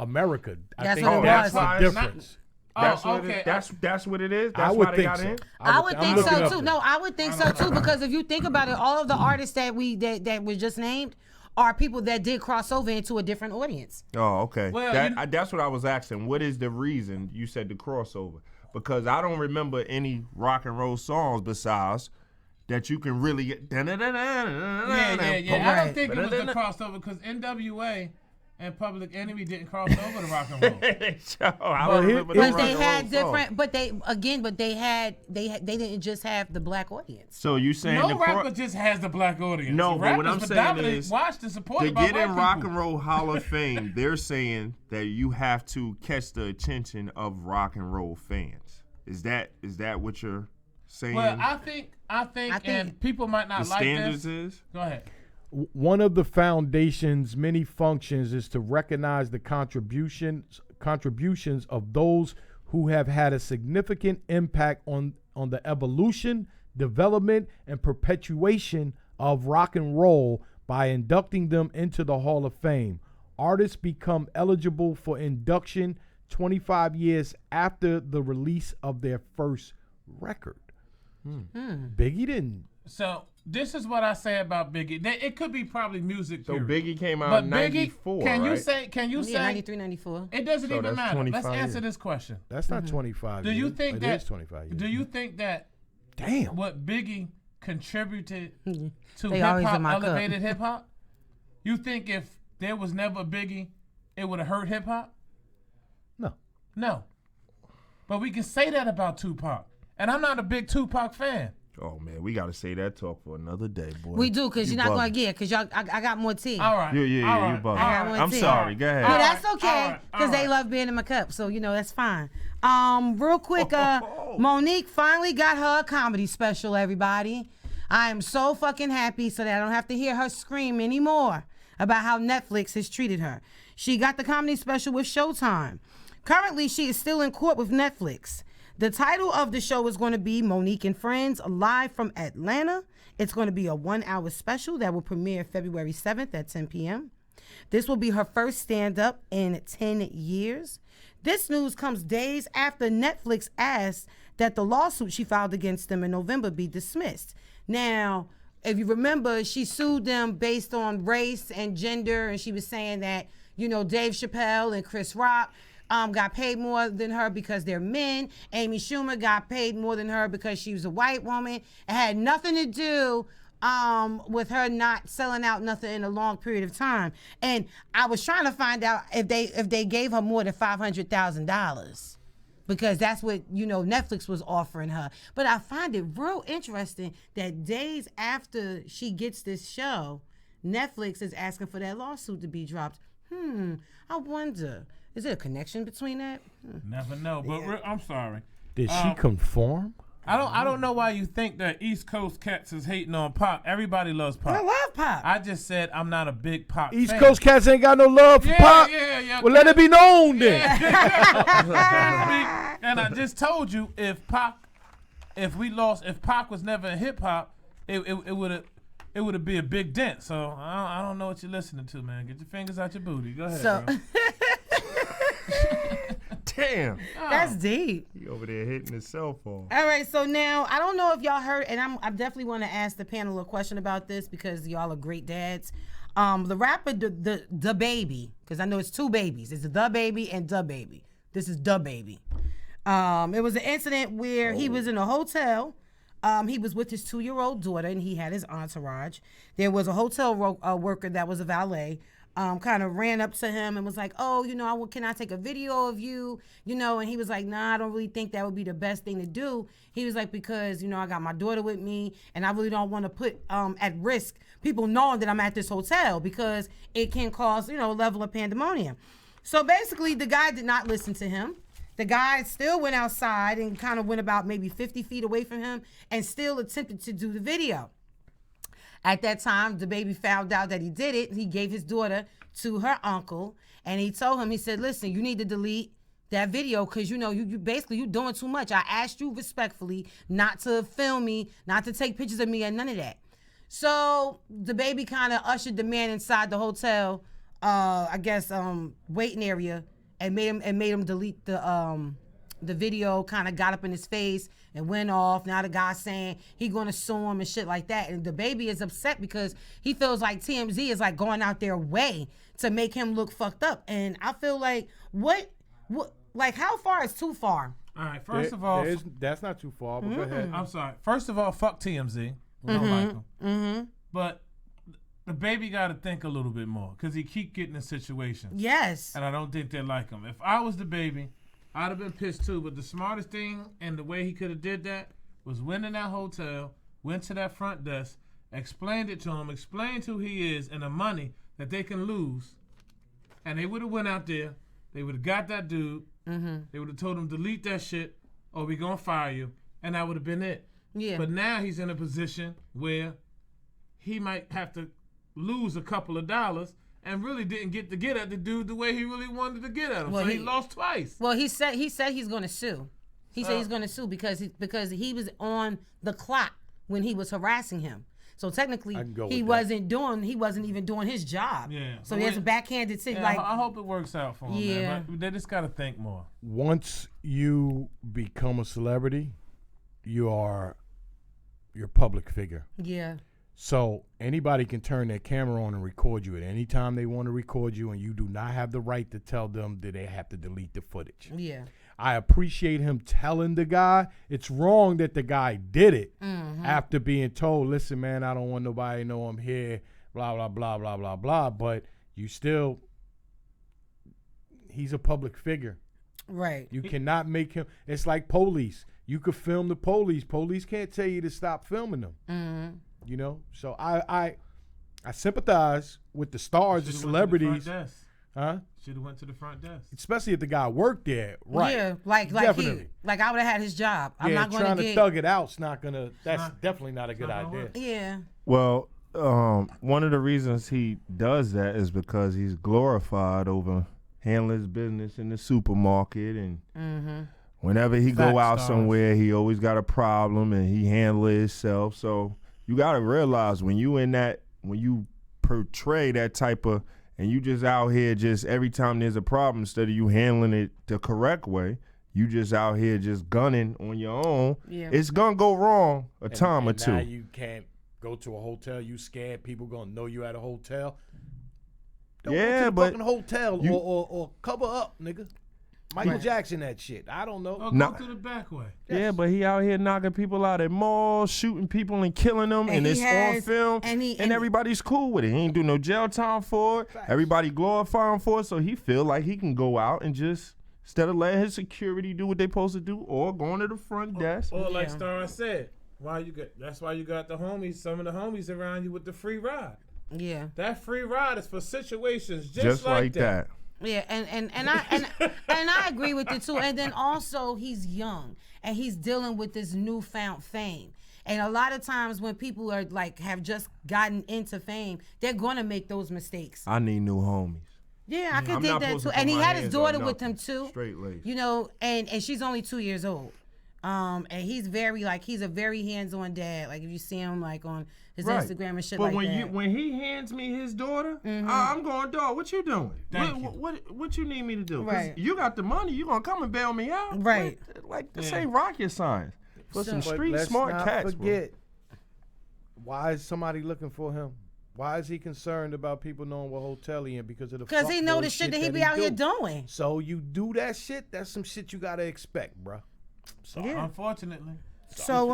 America. I think what it that's was. the difference. That's Oh, what okay. that's what it is. I That's would why they think got so. in. I would I'm think looking so up too. there. No, I would think so too because if you think about it, all of the artists that were just named are people that did cross over into a different audience. Oh, okay. Well, That's what I was asking. What is the reason you said the crossover? Because I don't remember any rock and roll songs besides that you can really get. Yeah. I don't think it was the crossover because NWA and Public Enemy didn't cross over to rock and roll. I don't remember the But rock they and had roll different. songs. But they didn't just have the black audience. So you saying No the rapper just has the black audience. No, but what I'm saying predominantly is watched and to supported by get white in Rock people. and Roll Hall of Fame, they're saying that you have to catch the attention of rock and roll fans. Is that what you're saying? Well, I think, and people might not the like standards this. is? Go ahead. One of the foundation's many functions is to recognize the contributions of those who have had a significant impact on the evolution, development, and perpetuation of rock and roll by inducting them into the Hall of Fame. Artists become eligible for induction 25 years after the release of their first record. Biggie didn't. So this is what I say about Biggie. It could be probably music. So period. Biggie came out But in Biggie, 94, Can you right? say? Can you say? 93, 94. It doesn't So even that's matter. 25 Let's answer years. this question. That's not 25 Do years. you think It that? is 25 years. Do you think that? Damn. What Biggie contributed to They hip always in hop, my cup. elevated hip hop? You think if there was never a Biggie, it would have hurt hip hop? No. No. But we can say that about Tupac, and I'm not a big Tupac fan. Oh man, we gotta say that talk for another day, boy. We do because You you're not bugging. going to get because I got more tea. All right. Yeah, All you right. bugging. I got one I'm too. sorry. Go ahead. Yeah, that's okay all because they right. love being in my cup. So, that's fine. Real quick, Monique finally got her comedy special, everybody. I am so fucking happy so that I don't have to hear her scream anymore about how Netflix has treated her. She got the comedy special with Showtime. Currently, she is still in court with Netflix. The title of the show is going to be Monique and Friends, live from Atlanta. It's going to be a 1-hour special that will premiere February 7th at 10 p.m. This will be her first stand-up in 10 years. This news comes days after Netflix asked that the lawsuit she filed against them in November be dismissed. Now, if you remember, she sued them based on race and gender, and she was saying that, Dave Chappelle and Chris Rock got paid more than her because they're men. Amy Schumer got paid more than her because she was a white woman. It had nothing to do with her not selling out nothing in a long period of time. And I was trying to find out if they gave her more than $500,000 because that's what Netflix was offering her. But I find it real interesting that days after she gets this show, Netflix is asking for that lawsuit to be dropped. I wonder. Is there a connection between that? Never know. But I'm sorry. Did she conform? I don't know why you think that East Coast cats is hating on Pac. Everybody loves Pac. I love Pac. I just said I'm not a big Pac East fan. Coast cats ain't got no love for Pac. Yeah. Well, let it be known then. And I just told you if Pac was never in hip hop, it would be a big dent. So I don't know what you're listening to, man. Get your fingers out your booty. Go ahead, bro. Damn. That's deep. He over there hitting his cell phone. All right, so now I don't know if y'all heard, and I definitely want to ask the panel a question about this because y'all are great dads. The rapper the Baby, because I know it's two babies. It's the Baby and the Baby. This is the Baby. It was an incident where he was in a hotel. He was with his 2-year-old daughter, and he had his entourage. There was a hotel worker that was a valet. Kind of ran up to him and was like, oh, can I take a video of you? And he was like, nah, I don't really think that would be the best thing to do. He was like, because, I got my daughter with me and I really don't want to put at risk people knowing that I'm at this hotel because it can cause, a level of pandemonium. So basically the guy did not listen to him. The guy still went outside and kind of went about maybe 50 feet away from him and still attempted to do the video. At that time, the baby found out that he did it. He gave his daughter to her uncle, and he told him, he said, listen, you need to delete that video because, you basically, you're doing too much. I asked you respectfully not to film me, not to take pictures of me and none of that. So the baby kind of ushered the man inside the hotel, waiting area and made him delete the video, kind of got up in his face and went off. Now the guy's saying he gonna sue him and shit like that. And the baby is upset because he feels like TMZ is like going out their way to make him look fucked up. And I feel like how far is too far? All right, first of all, that's not too far, but go ahead. I'm sorry. First of all, fuck TMZ. We don't like them. Mm-hmm. But the baby got to think a little bit more because he keep getting in situations. Yes. And I don't think they like him. If I was the baby, I'd have been pissed too, but the smartest thing and the way he could have did that was went in that hotel, went to that front desk, explained it to him, explained who he is and the money that they can lose, and they would have went out there, they would have got that dude, they would have told him delete that shit or we gonna fire you, and that would have been it. Yeah. But now he's in a position where he might have to lose a couple of dollars and really didn't get to get at the dude the way he really wanted to get at him. Well, so he lost twice. Well, he said he's going to sue. He said he's going to sue because he was on the clock when he was harassing him. So technically, he wasn't even doing his job. Yeah. So there's a backhanded thing. Yeah, I hope it works out for him. Yeah. Man. But they just got to think more. Once you become a celebrity, you're public figure. Yeah. So anybody can turn their camera on and record you at any time they want to record you, and you do not have the right to tell them that they have to delete the footage. Yeah. I appreciate him telling the guy. It's wrong that the guy did it after being told, listen, man, I don't want nobody to know I'm here, blah, blah, blah, blah, blah, blah. But he's a public figure. Right. You cannot make him. It's like police. You could film the police. Police can't tell you to stop filming them. So I sympathize with the stars, the celebrities. Should have went to the front desk. Especially if the guy worked there, right? Yeah, like definitely. I would have had his job. I'm not going trying to thug it out's not gonna. That's definitely not a good idea. Yeah. Well, one of the reasons he does that is because he's glorified over handling his business in the supermarket, and whenever he go out somewhere, he always got a problem, and he handle it himself. So you got to realize when you portray that type of, and you just out here just every time there's a problem, instead of you handling it the correct way, you just out here just gunning on your own. Yeah. It's gonna go wrong a time or two. Now you can't go to a hotel. You scared people gonna know you at a hotel. Don't go to the fucking hotel or cover up, nigga. Michael Jackson, that shit. I don't know. Or go to the back way. Yeah, but he out here knocking people out at malls, shooting people and killing them, and it's on film, and everybody's cool with it. He ain't do no jail time for it. Facts. Everybody glorify him for it, so he feel like he can go out and just, instead of letting his security do what they supposed to do, or going to the front desk. Or like Star said, that's why you got the homies, some of the homies around you with the free ride. Yeah. That free ride is for situations just like that. Yeah, and I agree with it too. And then also he's young. and he's dealing with this newfound fame. And a lot of times when people are like have just gotten into fame, they're gonna make those mistakes. I need new homies. Yeah, I could I'm dig not that supposed too. to And put he my had his hands on daughter with nothing. him too. Straight laced. You know, and she's only 2 years old. And he's very he's a very hands-on dad. Like if you see him like on his Instagram and shit but like that. But when he hands me his daughter, I'm going, dog, what you doing? Thank you. What you need me to do? 'Cause Right. you got the money, you gonna come and bail me out. Right. Like this ain't rocket science. For some street let's smart not cats, forget, why is somebody looking for him? Why is he concerned about people knowing what hotel he in? Because of the Because he know the shit that he be out here doing. So you do that shit, that's some shit you gotta expect, bruh. So Unfortunately. So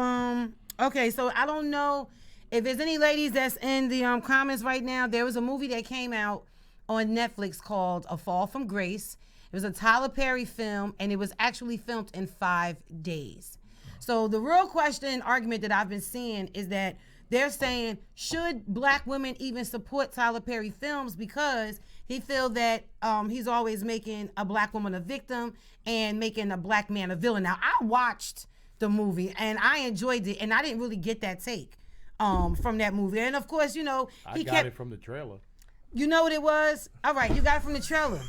okay, so I don't know if there's any ladies that's in the comments right now. There was a movie that came out on Netflix called A Fall from Grace. It was a Tyler Perry film, and it was actually filmed in 5 days. So the real question and argument that I've been seeing is that they're saying, should black women even support Tyler Perry films, because he feel that he's always making a black woman a victim and making a black man a villain. Now, I watched the movie and I enjoyed it, and I didn't really get that take from that movie. And of course, you know, I got it from the trailer. You know what it was? All right, you got it from the trailer.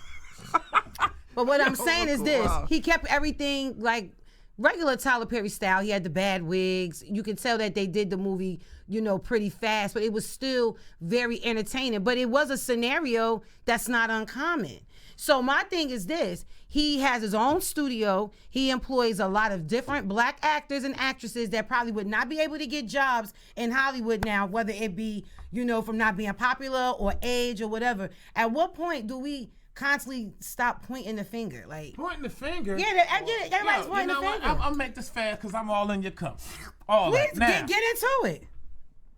But what I'm saying is this: he kept everything like regular Tyler Perry style. He had the bad wigs. You could tell that they did the movie, you know, pretty fast, but it was still very entertaining. But it was a scenario that's not uncommon. So my thing is this: he has his own studio. He employs a lot of different black actors and actresses that probably would not be able to get jobs in Hollywood now, whether it be, you know, from not being popular or age or whatever. At what point do we constantly stop pointing the finger? Like pointing the finger? Yeah, I get it. Everybody's pointing the finger. I'll make this fast because I'm all in your cup. Please Now, get into it.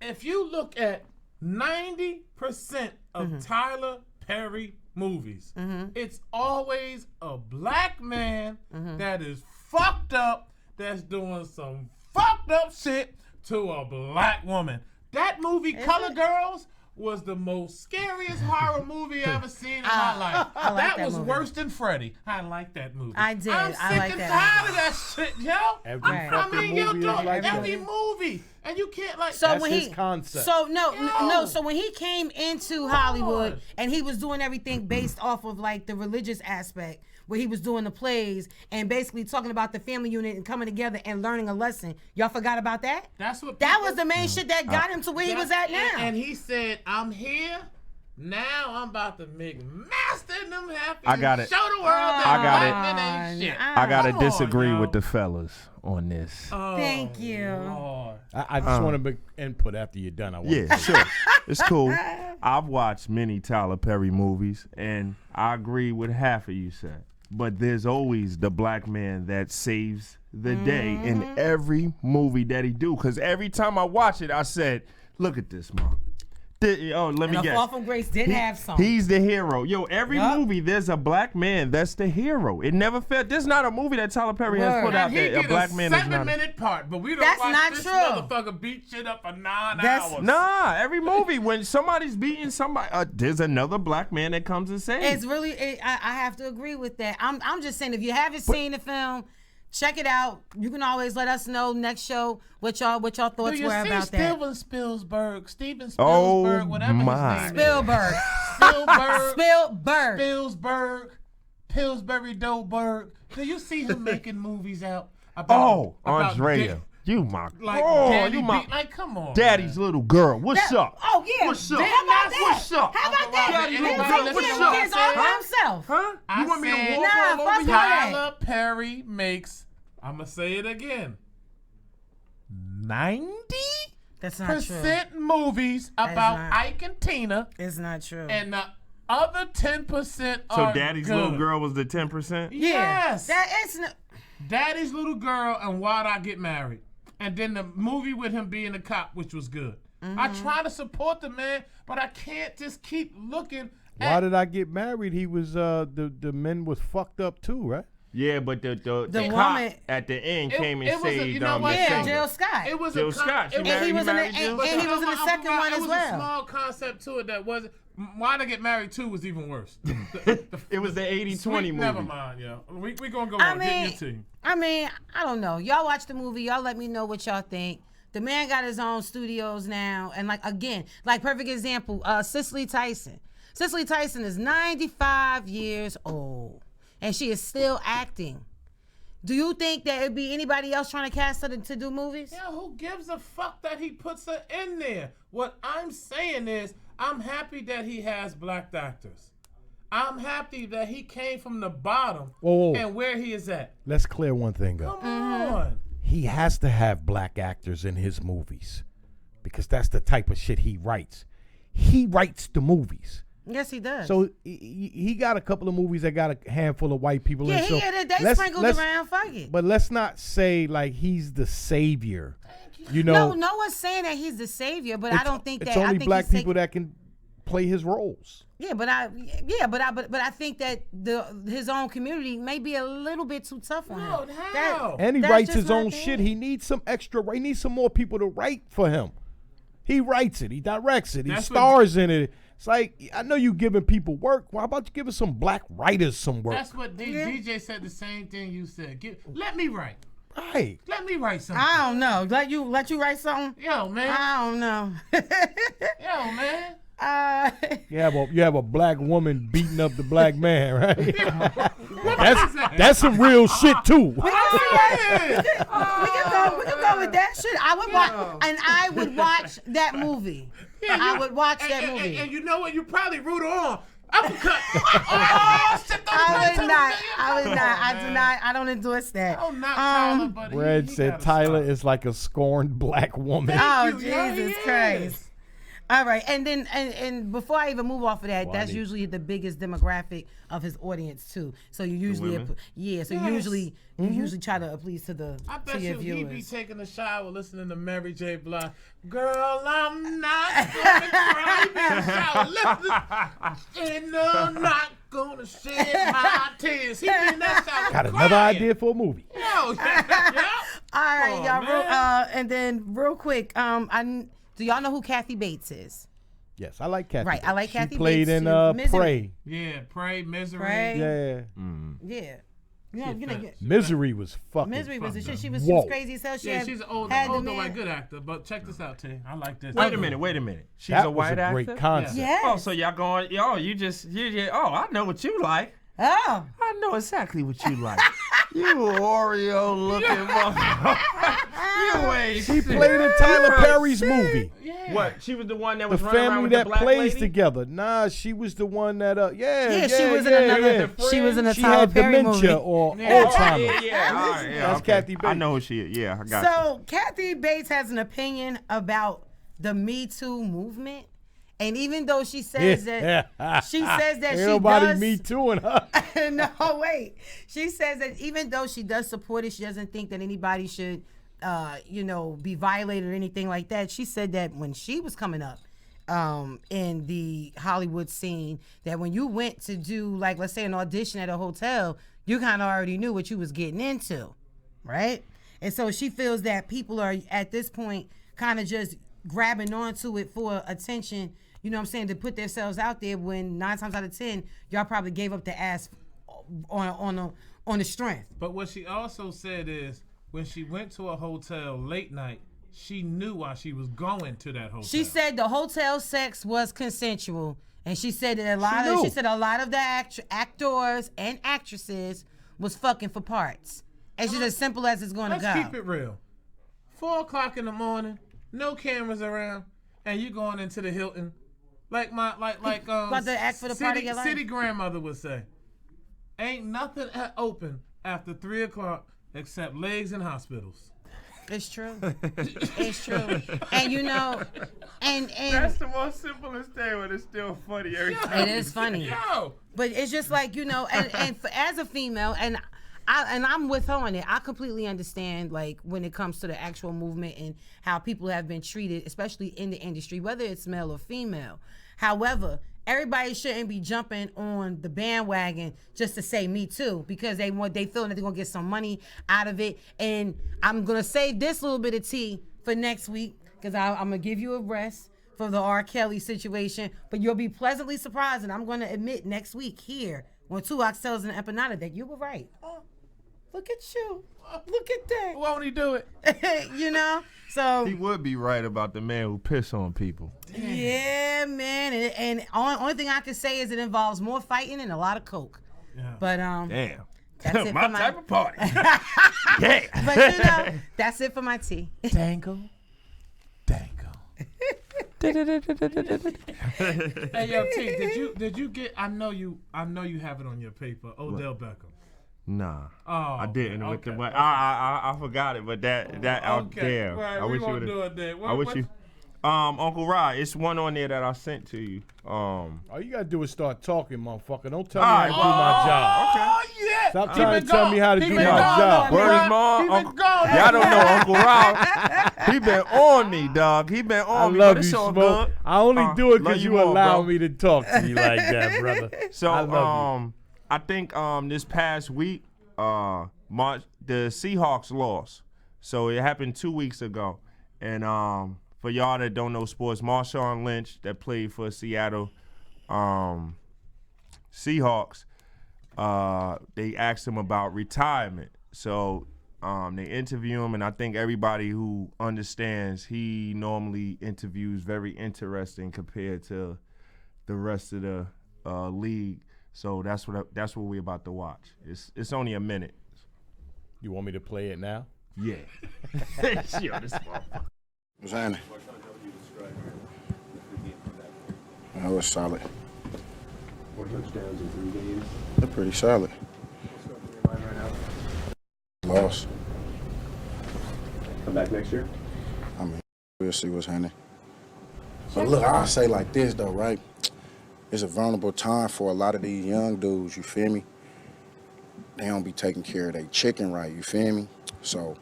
if you look at 90% of Tyler Perry movies, it's always a black man that is fucked up, that's doing some fucked up shit to a black woman. That movie, Color Girls, was the most scariest horror movie I ever seen in my life. I like that was movie. worse than Freddy. I like that movie. I did. I'm sick I like and that tired of that shit, yo. Every fucking movie is like that. every movie. And you can't like So That's when his he concept. So no. So when he came into Hollywood and he was doing everything based off of like the religious aspect, where he was doing the plays and basically talking about the family unit and coming together and learning a lesson. Y'all forgot about that? That's what That was the main shit that got him to where he was at now. And he said, I'm here. Now I'm about to make master them happy. I got and it. Show the world that I got black men ain't shit. I gotta Come on, disagree yo. with the fellas on this. Thank you. Lord. I just want to make input after you're done. Yeah, sure. It's cool. I've watched many Tyler Perry movies, and I agree with half of you said. But there's always the black man that saves the day in every movie that he do. Because every time I watch it, I said, look at this, Mom. Let me And guess. A Fall from Grace did have some. He's the hero. Yo, every movie, there's a black man that's the hero. It never felt. There's not a movie that Tyler Perry has put out He there. A did black man is not. 7-minute part, but we don't That's watch not this true. motherfucker beat shit up for 9 hours. Nah, every movie when somebody's beating somebody, there's another black man that comes and saves. It's really, I have to agree with that. I'm just saying, if you haven't seen the film, check it out. You can always let us know next show what y'all thoughts were about that. Steven Spielberg, whatever my. his name Spielberg. Pillsbury Doughberg. Do you see him making movies out about Andrea. You my like oh, Daddy you my beat, like come on, daddy's little girl. What's up? Oh yeah. What's up? How about that? What's up? How about that? Daddy, He little was girl, taking what's care up? of kids all by himself. Huh? You want me to walk Nah, all over fuck you? that. Tyler Perry makes, I'm gonna say it again, 90% That's not true. movies about not- Ike and Tina, It's not true. and the other 10% So are daddy's good. little girl was the 10%? Yes. That is not. Daddy's Little Girl and Why'd I Get Married? And then the movie with him being a cop, which was good. I try to support the man, but I can't just keep looking Why did I get married? He was the men was fucked up too, right? Yeah, but the cop woman at the end came and it was saved you know what? Yeah, Sandra. Jill Scott. It was Jill a Scott. She and he was in the second one as It was well. a small concept to it that wasn't. Why They Get Married 2 was even worse. It was the 80-20 movie. Never mind, yo. We gonna go I on. mean, Get your team. I don't know. Y'all watch the movie. Y'all let me know what y'all think. The man got his own studios now, and perfect example, Cicely Tyson. Cicely Tyson is 95 years old, and she is still acting. Do you think that it'd be anybody else trying to cast her to do movies? Yeah, who gives a fuck that he puts her in there? What I'm saying is, I'm happy that he has black actors. I'm happy that he came from the bottom and where he is at. Let's clear one thing up. Come on. He has to have black actors in his movies because that's the type of shit he writes. He writes the movies. Yes, he does. So he got a couple of movies that got a handful of white people in. Yeah, they sprinkled around. Fuck it. But let's not say like he's the savior. You know, no one's saying that he's the savior, but I don't think that. It's only I think black people that can play his roles. Yeah, but I think that his own community may be a little bit too tough on him. And he writes his own shit. He needs some extra. He needs some more people to write for him. He writes it. He directs it. He stars in it. It's like, I know you giving people work. Why about you giving some black writers some work? That's what DJ said. The same thing you said. Let me write. Right. Let me write something. I don't know. Let you write something? Yo, man. I don't know. Yo, man. You have a black woman beating up the black man, right? that's some real shit too. We can go with that shit. I would watch that movie. Yeah, I would watch that movie. And you know what? You probably root her on. Uppercut. Oh, shit, I would not. I don't endorse that. Oh, not Tyler, buddy. Red said Tyler is like a scorned black woman. Jesus Christ. All right, and then and before I even move off of that, that's usually the biggest demographic of his audience too. So you usually, you usually try to appease to the I bet to your you he viewers. be taking a shower listening to Mary J. Blige. Girl, I'm not gonna cry in the shower. Listen, and I'm not gonna shed my tears. He be in that shower Got crying. another idea for a movie. Yo, yeah. All right, y'all. man. And then real quick, do y'all know who Kathy Bates is? Yes, I like Kathy. Right, I like Kathy She played Bates. in Misery. Prey. Yeah, Prey, Misery. Prey. Yeah. Yeah. You know, Misery was fucking. Misery was the shit. She was Whoa. crazy as hell. She's an older white good actor. But check this out, T. I like this. Wait a minute. She's That a was white a actor? great concept. Yes. Oh, so y'all going, I know what you like. Oh. I know exactly what you like. You Oreo looking motherfucker. You ain't She played in Tyler Perry's movie. Yeah. What? She was the one that The was running around family with that the black plays lady? together. Nah, she was the one that she was in another. She was in a She Tyler had Perry dementia movie. or Yeah, Alzheimer's. yeah. That's Kathy Bates. I know who she is. Yeah, I got So Kathy Bates has an opinion about the Me Too movement, and even though she says that she Ain't nobody does, Me Tooing her. no, wait. She says that even though she does support it, she doesn't think that anybody should, be violated or anything like that. She said that when she was coming up in the Hollywood scene, that when you went to do, like, let's say an audition at a hotel, you kind of already knew what you was getting into, right? And so she feels that people are, at this point, kind of just grabbing onto it for attention, you know what I'm saying, to put themselves out there when 9 times out of 10, y'all probably gave up the ass on the strength. But what she also said is when she went to a hotel late night, she knew why she was going to that hotel. She said the hotel sex was consensual, and she said that a lot of the actors and actresses was fucking for parts. It's just as simple as it's going to go. Let's keep it real. 4 o'clock in the morning, no cameras around, and you going into the Hilton, like about to act for the party of your life. City grandmother would say. Ain't nothing open after 3 o'clock except legs in hospitals. It's true. It's true. And and That's the most simplest thing, but it's still funny every time. It is funny. But it's just like, as a female, and I'm with her on it. I completely understand, like, when it comes to the actual movement and how people have been treated, especially in the industry, whether it's male or female. However, everybody shouldn't be jumping on the bandwagon just to say me too, because they feel that they're gonna get some money out of it. And I'm gonna save this little bit of tea for next week, because I'm gonna give you a rest for the R. Kelly situation, but you'll be pleasantly surprised, and I'm gonna admit next week here on 2 Oxtails and An Empanada that you were right. Oh, look at you. Look at that. Won't he do it? You know? So he would be right about the man who piss on people. Yeah, man. And only thing I can say is it involves more fighting and a lot of coke. Yeah. But damn. That's it my for my type of party. Yeah. But you know, that's it for my tea. Dangle. Hey yo, T, did you get? I know you have it on your paper. Odell Beckham. Nah, oh, I didn't. Okay, with the, I forgot it, but that out there. Right, I wish you would have. I wish you. Uncle Rod, it's one on there that I sent to you. All you gotta do is start talking, motherfucker. Don't tell me how to do my job. Oh yeah. Stop trying to tell me how to do my job. Word is mom. Y'all don't know Uncle Rod. He been on me, dog. He been on me. I love you, Smoke. Good. I only do it because you allow bro. me to talk to you like that, brother. So I love you. I think this past week, the Seahawks lost. So it happened 2 weeks ago. And for y'all that don't know sports, Marshawn Lynch, that played for Seattle Seahawks, they asked him about retirement. So they interview him, and I think everybody who understands, he normally interviews very interesting compared to the rest of the league. So that's what we're about to watch. It's only a minute. You want me to play it now? Yeah. Yo, this motherfucker. What's happening? That was solid. 4 touchdowns in 3 games. They're pretty solid. Lost. Come back next year? I mean, we'll see what's happening. But look, I'll say like this though, right? It's a vulnerable time for a lot of these young dudes, you feel me? They don't be taking care of their chicken right, you feel me? So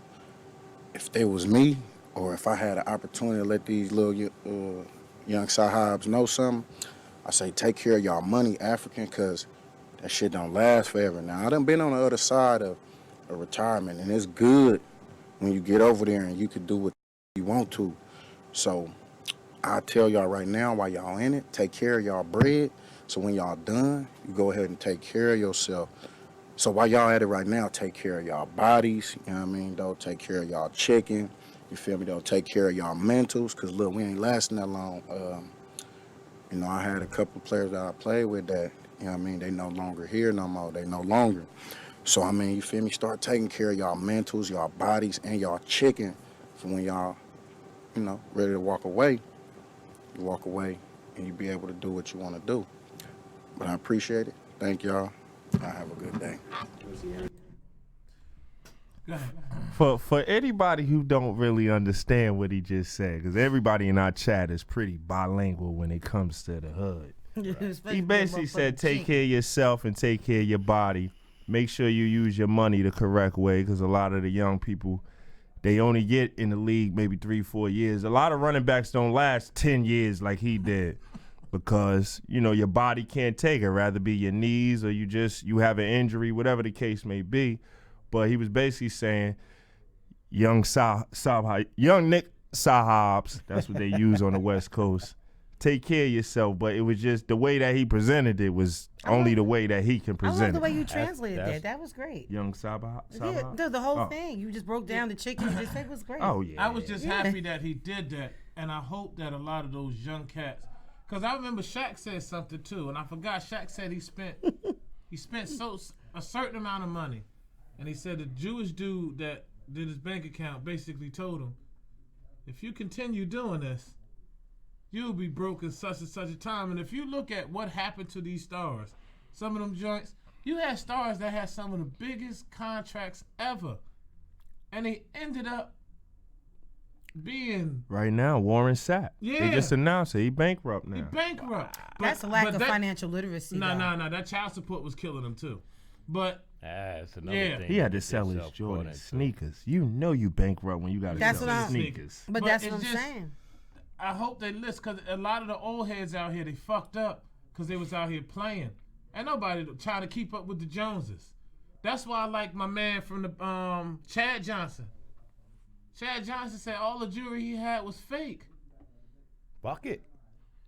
if it was me, or if I had an opportunity to let these little young sahabs know something, I say take care of y'all money, African, because that shit don't last forever. Now, I done been on the other side of retirement, and it's good when you get over there and you can do what you want to. So I tell y'all right now, while y'all in it, take care of y'all bread. So when y'all done, you go ahead and take care of yourself. So while y'all at it right now, take care of y'all bodies, you know what I mean? Don't take care of y'all chicken, you feel me? Don't take care of y'all mentals, because look, we ain't lasting that long. You know, I had a couple of players that I played with that, you know what I mean? They no longer here no more, they no longer. So, I mean, you feel me? Start taking care of y'all mentals, y'all bodies, and y'all chicken for when y'all, you know, ready to walk away. You walk away and you be able to do what you want to do. But I appreciate it. Thank y'all. I have a good day. For anybody who don't really understand what he just said, because everybody in our chat is pretty bilingual when it comes to the hood. He basically said take care of yourself and take care of your body. Make sure you use your money the correct way, because a lot of the young people, they only get in the league maybe 3-4 years. A lot of running backs don't last 10 years like he did, because, you know, your body can't take it, rather be your knees or you have an injury, whatever the case may be. But he was basically saying young Nick Sahabs, that's what they use on the West Coast, take care of yourself. But it was just the way that he presented it was only the way that he can present it. I love the way you translated that. That was great. Young Sahabs? Yeah, the whole thing. You just broke down the chicken and just said it was great. Oh, yeah. I was just happy that he did that, and I hope that a lot of those young cats, because I remember Shaq said something too, and I forgot. Shaq said he spent a certain amount of money, and he said the Jewish dude that did his bank account basically told him, if you continue doing this, you'll be broke in such and such a time. And if you look at what happened to these stars, some of them joints, you had stars that had some of the biggest contracts ever, and they ended up being right now Warren Sapp. Yeah. They just announced it. He bankrupt now. He bankrupt. That's a lack of financial literacy. No. That child support was killing him too. But that's another thing. He had to sell his Jordan sneakers. You know you bankrupt when you got to sell sneakers. But that's what I'm saying. I hope they listen, because a lot of the old heads out here, they fucked up because they was out here playing. Ain't nobody trying to keep up with the Joneses. That's why I like my man from the Chad Johnson. Chad Johnson said all the jewelry he had was fake. Fuck it.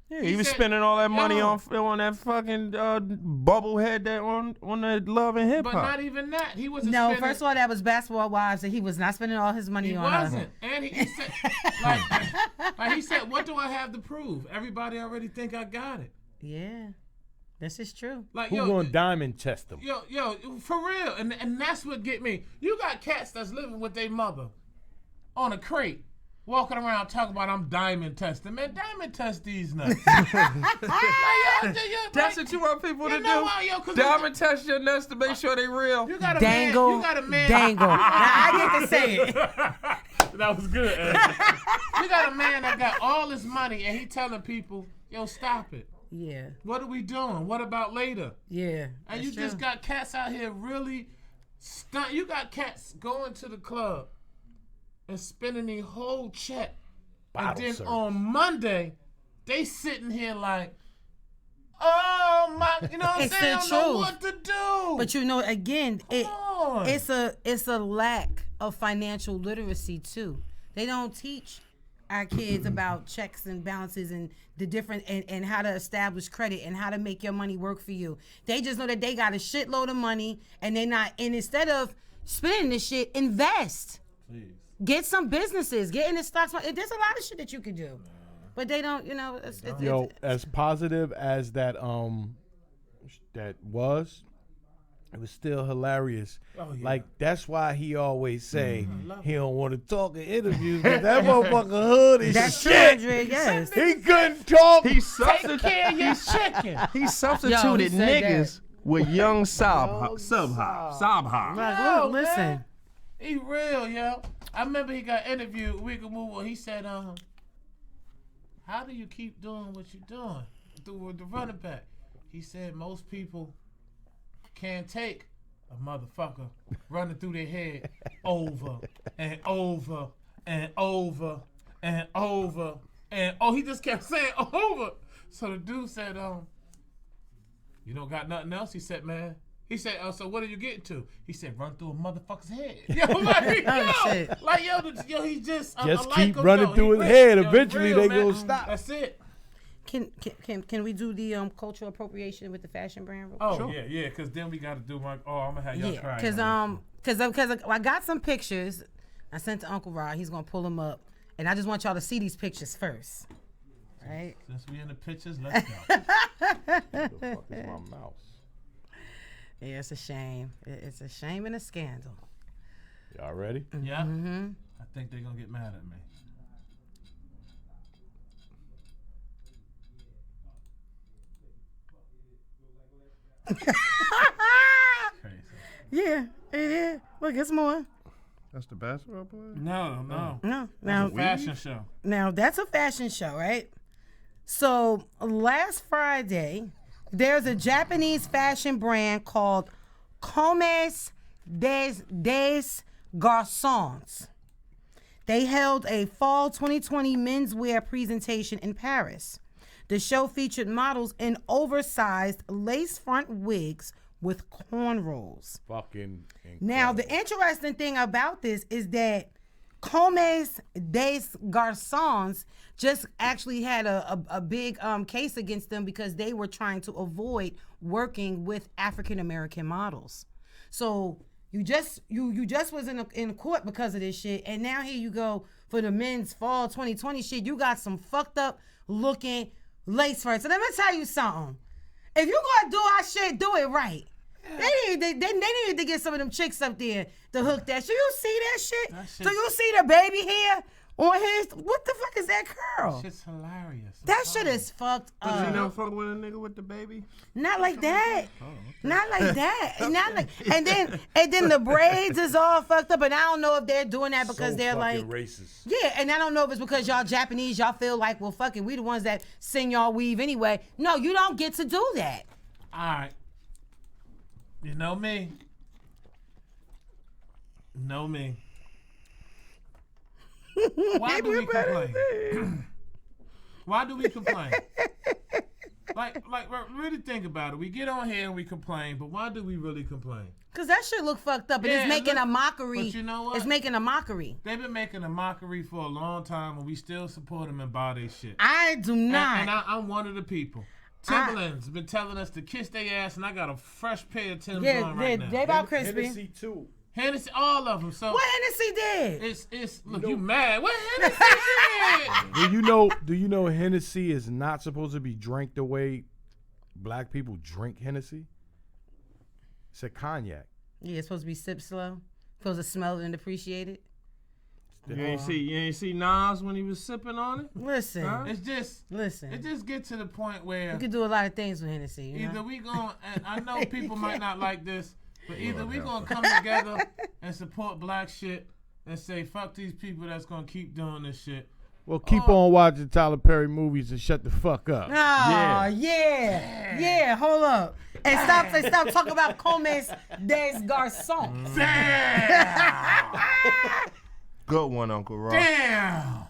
Yeah, he was spending all that money on that fucking bubblehead that on the Love and Hip Hop. But not even that. He wasn't No, spending. first of all, that was Basketball Wives, and he was not spending all his money He on wasn't. And he said, like he said, what do I have to prove? Everybody already think I got it. Yeah, this is true. Like, Who gonna diamond test them? Yo, for real. And that's what get me. You got cats that's living with their mother on a crate, walking around talking about I'm diamond testing. Man, diamond test these nuts. That's what you want people to do? Diamond test your nuts to make sure they real. You got a dangle, man. You got a man. dangle. Now, I get to say it. That was good, Ed. You got a man that got all his money and he telling people, yo, stop it. Yeah. What are we doing? What about later? Yeah. And you just got cats out here really stunt. You got cats going to the club and spending the whole check. And then on Monday, they sitting here like, oh my, you know what I'm saying? I don't know what to do. But you know, again, it's a lack of financial literacy too. They don't teach our kids about checks and balances and the different and how to establish credit and how to make your money work for you. They just know that they got a shitload of money and instead of spending this shit, invest. Please. Get some businesses, get in the stocks. There's a lot of shit that you can do, but they don't. You know, Yo, as positive as that that was, it was still hilarious. Oh, yeah. Like that's why he always say he don't want to talk in interviews. But that motherfucker hood is that's shit. true, Andre, yes. He couldn't talk. Take care of your chicken. He substituted Yo, he said niggas with young Sob Hop. Like, Yo, look, listen. man. He real, yo. I remember he got interviewed. We could move on. He said, how do you keep doing what you're doing with the running back? He said most people can't take a motherfucker running through their head over and over and over and over and he just kept saying over. So the dude said, you don't got nothing else? He said, man. He said, so what are you getting to? He said, run through a motherfucker's head. He just keep running through his head. Eventually they gonna stop. That's it. Can we do the cultural appropriation with the fashion brand? Oh sure. yeah, because then we got to do I'm gonna have y'all try. Because I got some pictures. I sent to Uncle Rod. He's gonna pull them up, and I just want y'all to see these pictures first. Right. Since we in the pictures, let's go. What the fuck is my mouse? Yeah, it's a shame. It's a shame and a scandal. Y'all ready? Yeah. Mm-hmm. I think they're gonna get mad at me. Crazy. Yeah, it is. Look, it's more. That's the basketball player? No. No. That's a fashion show. Now that's a fashion show, right? So last Friday, there's a Japanese fashion brand called Comes des Garçons. They held a fall 2020 menswear presentation in Paris. The show featured models in oversized lace front wigs with cornrows. Fucking incredible. Now, the interesting thing about this is that Comes des Garçons just actually had a big case against them because they were trying to avoid working with African American models. So you just was in court because of this shit, and now here you go for the men's fall 2020 shit. You got some fucked up looking lace fronts. So let me tell you something. If you gonna do our shit, do it right. They need to get some of them chicks up there to hook that shit. You see that shit? So you see the baby hair on his? What the fuck is that curl? Shit's hilarious. That shit is fucked up. But you never fuck with a nigga with the baby? Not like that. Oh, okay. Not like that. Not like. And then the braids is all fucked up. And I don't know if they're doing that because So they're like fucking racist. Yeah, and I don't know if it's because y'all Japanese, y'all feel like, well, fuck it, we the ones that sing y'all weave anyway. No, you don't get to do that. All right. You know me. Why do we complain? Why do we complain? like, really think about it. We get on here and we complain, but why do we really complain? Because that shit look fucked up. And it's making a mockery. But you know what? It's making a mockery. They've been making a mockery for a long time, and we still support them and buy their shit. I do not. And I'm one of the people. Timberland's been telling us to kiss their ass, and I got a fresh pair of Timbs on right now. They about crispy. Hennessy too. Hennessy, all of them. So what Hennessy did? It's look, you mad? What Hennessy did? Do you know Hennessy is not supposed to be drank the way black people drink Hennessy? It's a cognac. Yeah, it's supposed to be sip slow. Supposed to smell it and appreciate it. You ain't see Nas when he was sipping on it? Listen. Huh? It just get to the point where you can do a lot of things with Hennessy. You either know? we going, and I know people might not like this, but either we gonna come together and support black shit and say fuck these people that's gonna keep doing this shit. Well, keep on watching Tyler Perry movies and shut the fuck up. Oh, yeah. Hold up. And stop talking about Comes des Garçons. Good one, Uncle Ross. Damn.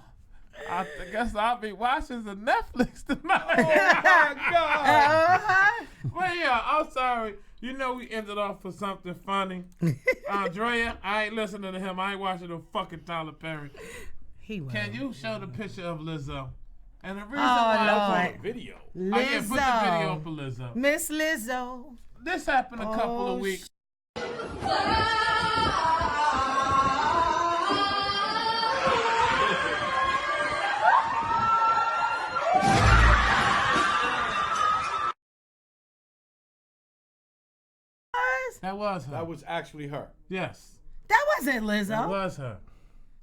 I guess I'll be watching the Netflix tonight. Oh, my God. Well, yeah, I'm sorry. You know we ended off with something funny. Andrea, I ain't listening to him. I ain't watching no fucking Tyler Perry. Can you show the picture of Lizzo? And the reason why I put video. Lizzo. Oh, yeah, put the video up for Lizzo. Miss Lizzo. This happened a couple of weeks. That was her. That was actually her. Yes. That wasn't Lizzo. That was her.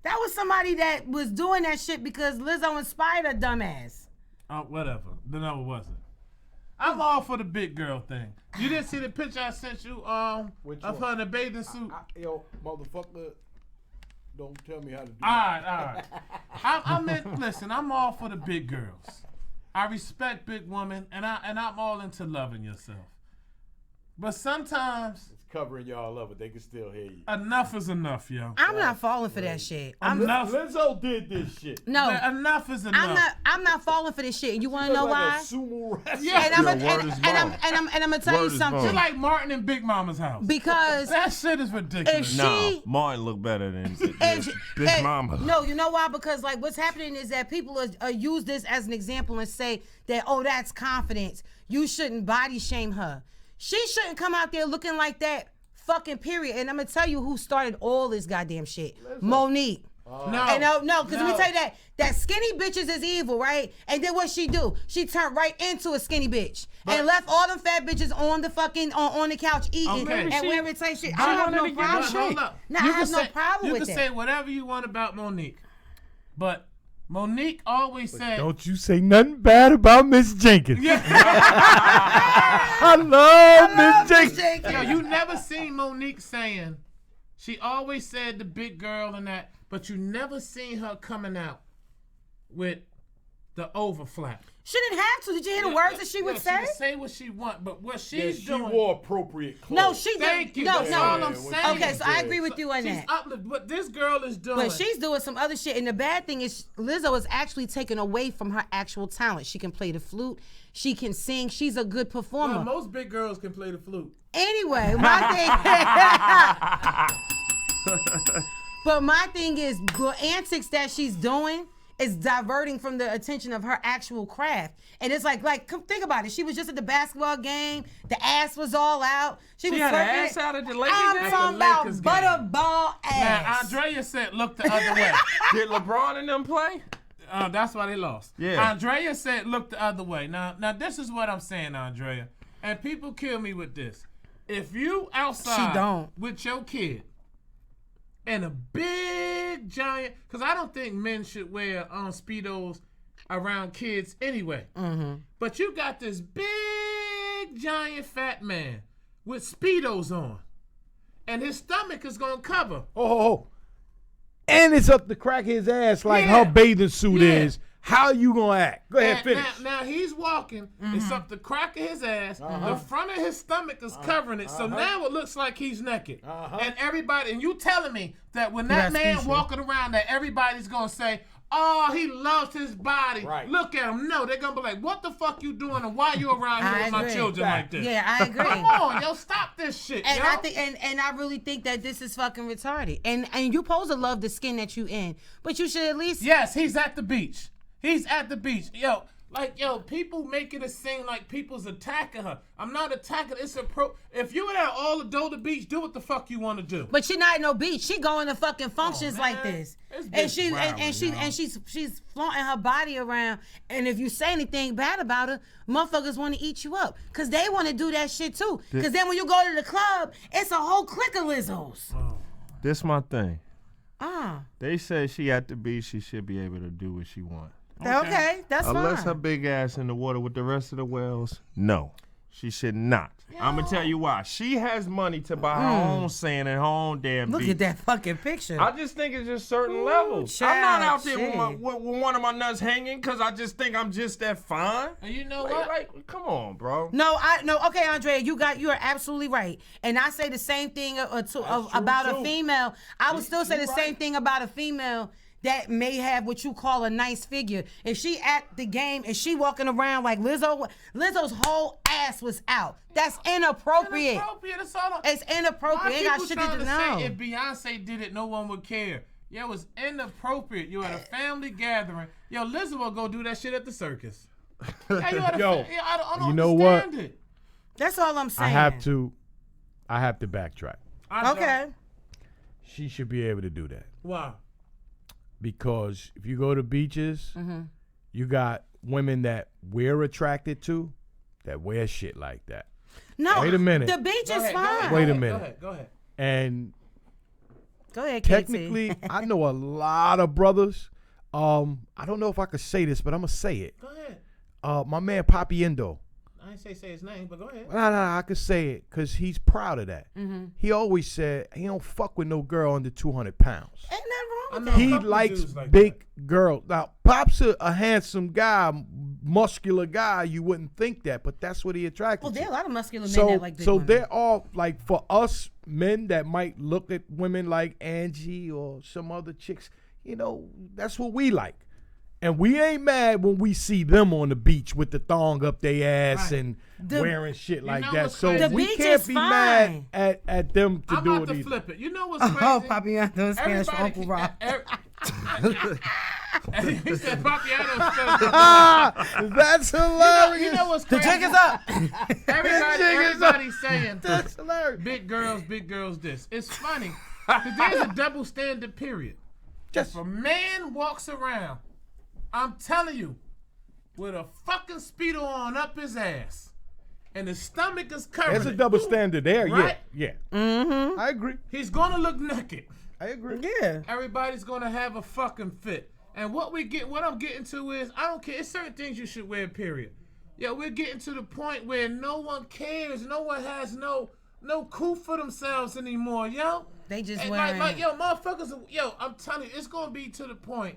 That was somebody that was doing that shit because Lizzo inspired a dumbass. Whatever. No, it wasn't. I'm all for the big girl thing. You didn't see the picture I sent you of her in a bathing suit? Yo, motherfucker, don't tell me how to do All right. I meant, listen, I'm all for the big girls. I respect big women, and I'm all into loving yourself. But sometimes it's covering y'all up, but they can still hear you. Enough is enough, yo. I'm not falling for that shit. Lizzo did this shit. No, enough is enough. I'm not falling for this shit. And you want to know why? Sumo wrestler. Yeah, and I'm gonna tell you something. You're like Martin in Big Mama's house. Because that shit is ridiculous. Martin look better than Big Mama. No, you know why? Because like what's happening is that people use this as an example and say that, oh, that's confidence. You shouldn't body shame her. She shouldn't come out there looking like that, fucking period. And I'm gonna tell you who started all this goddamn shit. Monique. Because let me tell you that skinny bitches is evil, right? And then what she do? She turned right into a skinny bitch and left all them fat bitches on the fucking on the couch eating and wearing tight shit. I have no problem. No, I have no problem with that. You can say whatever you want about Monique, but Monique always said, don't you say nothing bad about Miss Jenkins. Yeah. I love Miss Jenkins. Yo, you never seen Monique saying, she always said the big girl and that, but you never seen her coming out with the overflap. She didn't have to. Did you hear the words that she would say? She would say what she want, but what she's doing. She wore appropriate clothes. No, she didn't. Thank you. That's all I'm saying. Okay, so I agree with you on that. What this girl is doing. But she's doing some other shit. And the bad thing is Lizzo is actually taken away from her actual talent. She can play the flute. She can sing. She's a good performer. Well, most big girls can play the flute. Anyway, my thing. But my thing is the antics that she's doing is diverting from the attention of her actual craft. And it's like, come think about it. She was just at the basketball game. The ass was all out. She was had twerking. her ass out at the Lakers game? I'm talking about butterball ass. Now, Andrea said, look the other way. Did LeBron and them play? That's why they lost. Yeah. Andrea said, look the other way. Now, this is what I'm saying, Andrea. And people kill me with this. If you outside with your kid, and a big giant, because I don't think men should wear Speedos around kids anyway. Mm-hmm. But you got this big giant fat man with Speedos on, and his stomach is gonna cover. Oh. And it's up to crack his ass like her bathing suit is. How you gonna act? Go ahead, finish. Now he's walking. It's up the crack of his ass. The front of his stomach is covering it. So now it looks like he's naked. And everybody, and you telling me that when that man walking around, that everybody's gonna say, oh, he loves his body. Right. Look at him. No, they're going to be like, what the fuck you doing and why you around here with my children like this? Yeah, I agree. Come on, yo, stop this shit, And yo. I think, and I really think that this is fucking retarded. And you supposed to love the skin that you in, but you should at least. Yes, he's at the beach. He's at the beach. Yo, people make it seem like people's attacking her. I'm not attacking. It's if you were at all adult beach, do what the fuck you want to do. But she not at no beach. She going to fucking functions like this, and she's flaunting her body around. And if you say anything bad about her, motherfuckers want to eat you up because they want to do that shit too. Because then when you go to the club, it's a whole clique of Lizzos. This my thing. They said she at the beach. She should be able to do what she want. Okay, that's fine. Unless her big ass in the water with the rest of the whales, no, she should not. I'm gonna tell you why. She has money to buy her own sand and her own damn beach. Look at that fucking picture. I just think it's just certain levels. I'm not out there with one of my nuts hanging because I just think I'm just that fine. And you know what? Like, come on, bro. No. Okay, Andrea, you are absolutely right. And I say the same thing about a female. I would still say the same thing about a female that may have what you call a nice figure. If she at the game and she walking around like Lizzo's whole ass was out. That's inappropriate. That's all. It's inappropriate. Ain't got shit to do. Say if Beyonce did it, no one would care. Yeah, it was inappropriate. You at a family gathering. Yo, Lizzo will go do that shit at the circus. Yeah, I don't you know what? understand it. That's all I'm saying. I have to backtrack. Okay. She should be able to do that. Why? Because if you go to beaches, you got women that we're attracted to that wear shit like that. No, wait a minute. The beach is fine. Wait a minute. Go ahead. And go ahead, technically, I know a lot of brothers. I don't know if I could say this, but I'm gonna say it. Go ahead. My man Papi Endo. I ain't say his name, but go ahead. No, I could say it because he's proud of that. He always said he don't fuck with no girl under 200 pounds. Ain't nothing wrong with that. He likes big girls. Now, Pop's a handsome guy, muscular guy. You wouldn't think that, but that's what he attracted Well, there are a lot of muscular men so, that like big So women. they're all, like, for us men that might look at women like Angie or some other chicks, you know, that's what we like. And we ain't mad when we see them on the beach with the thong up their ass and wearing shit like that. So we can't be mad at them to do it either. I'm about to flip it. You know what's crazy? Oh, Papiano is Spanish for Uncle Rob. He said Papiano. That's hilarious. You know what's crazy? The jig is up. Everybody's saying that's hilarious. Big girls this. It's funny because there's a double standard period. If a man walks around, I'm telling you, with a fucking Speedo on up his ass, and his stomach is covered. There's a double standard there, right? Yeah. I agree. He's gonna look naked. I agree. Yeah. Everybody's gonna have a fucking fit. And what I'm getting to is, I don't care. It's certain things you should wear, period. Yeah, we're getting to the point where no one cares. No one has no coup for themselves anymore, yo. They just and wearing yo, motherfuckers. Yo, I'm telling you, it's gonna be to the point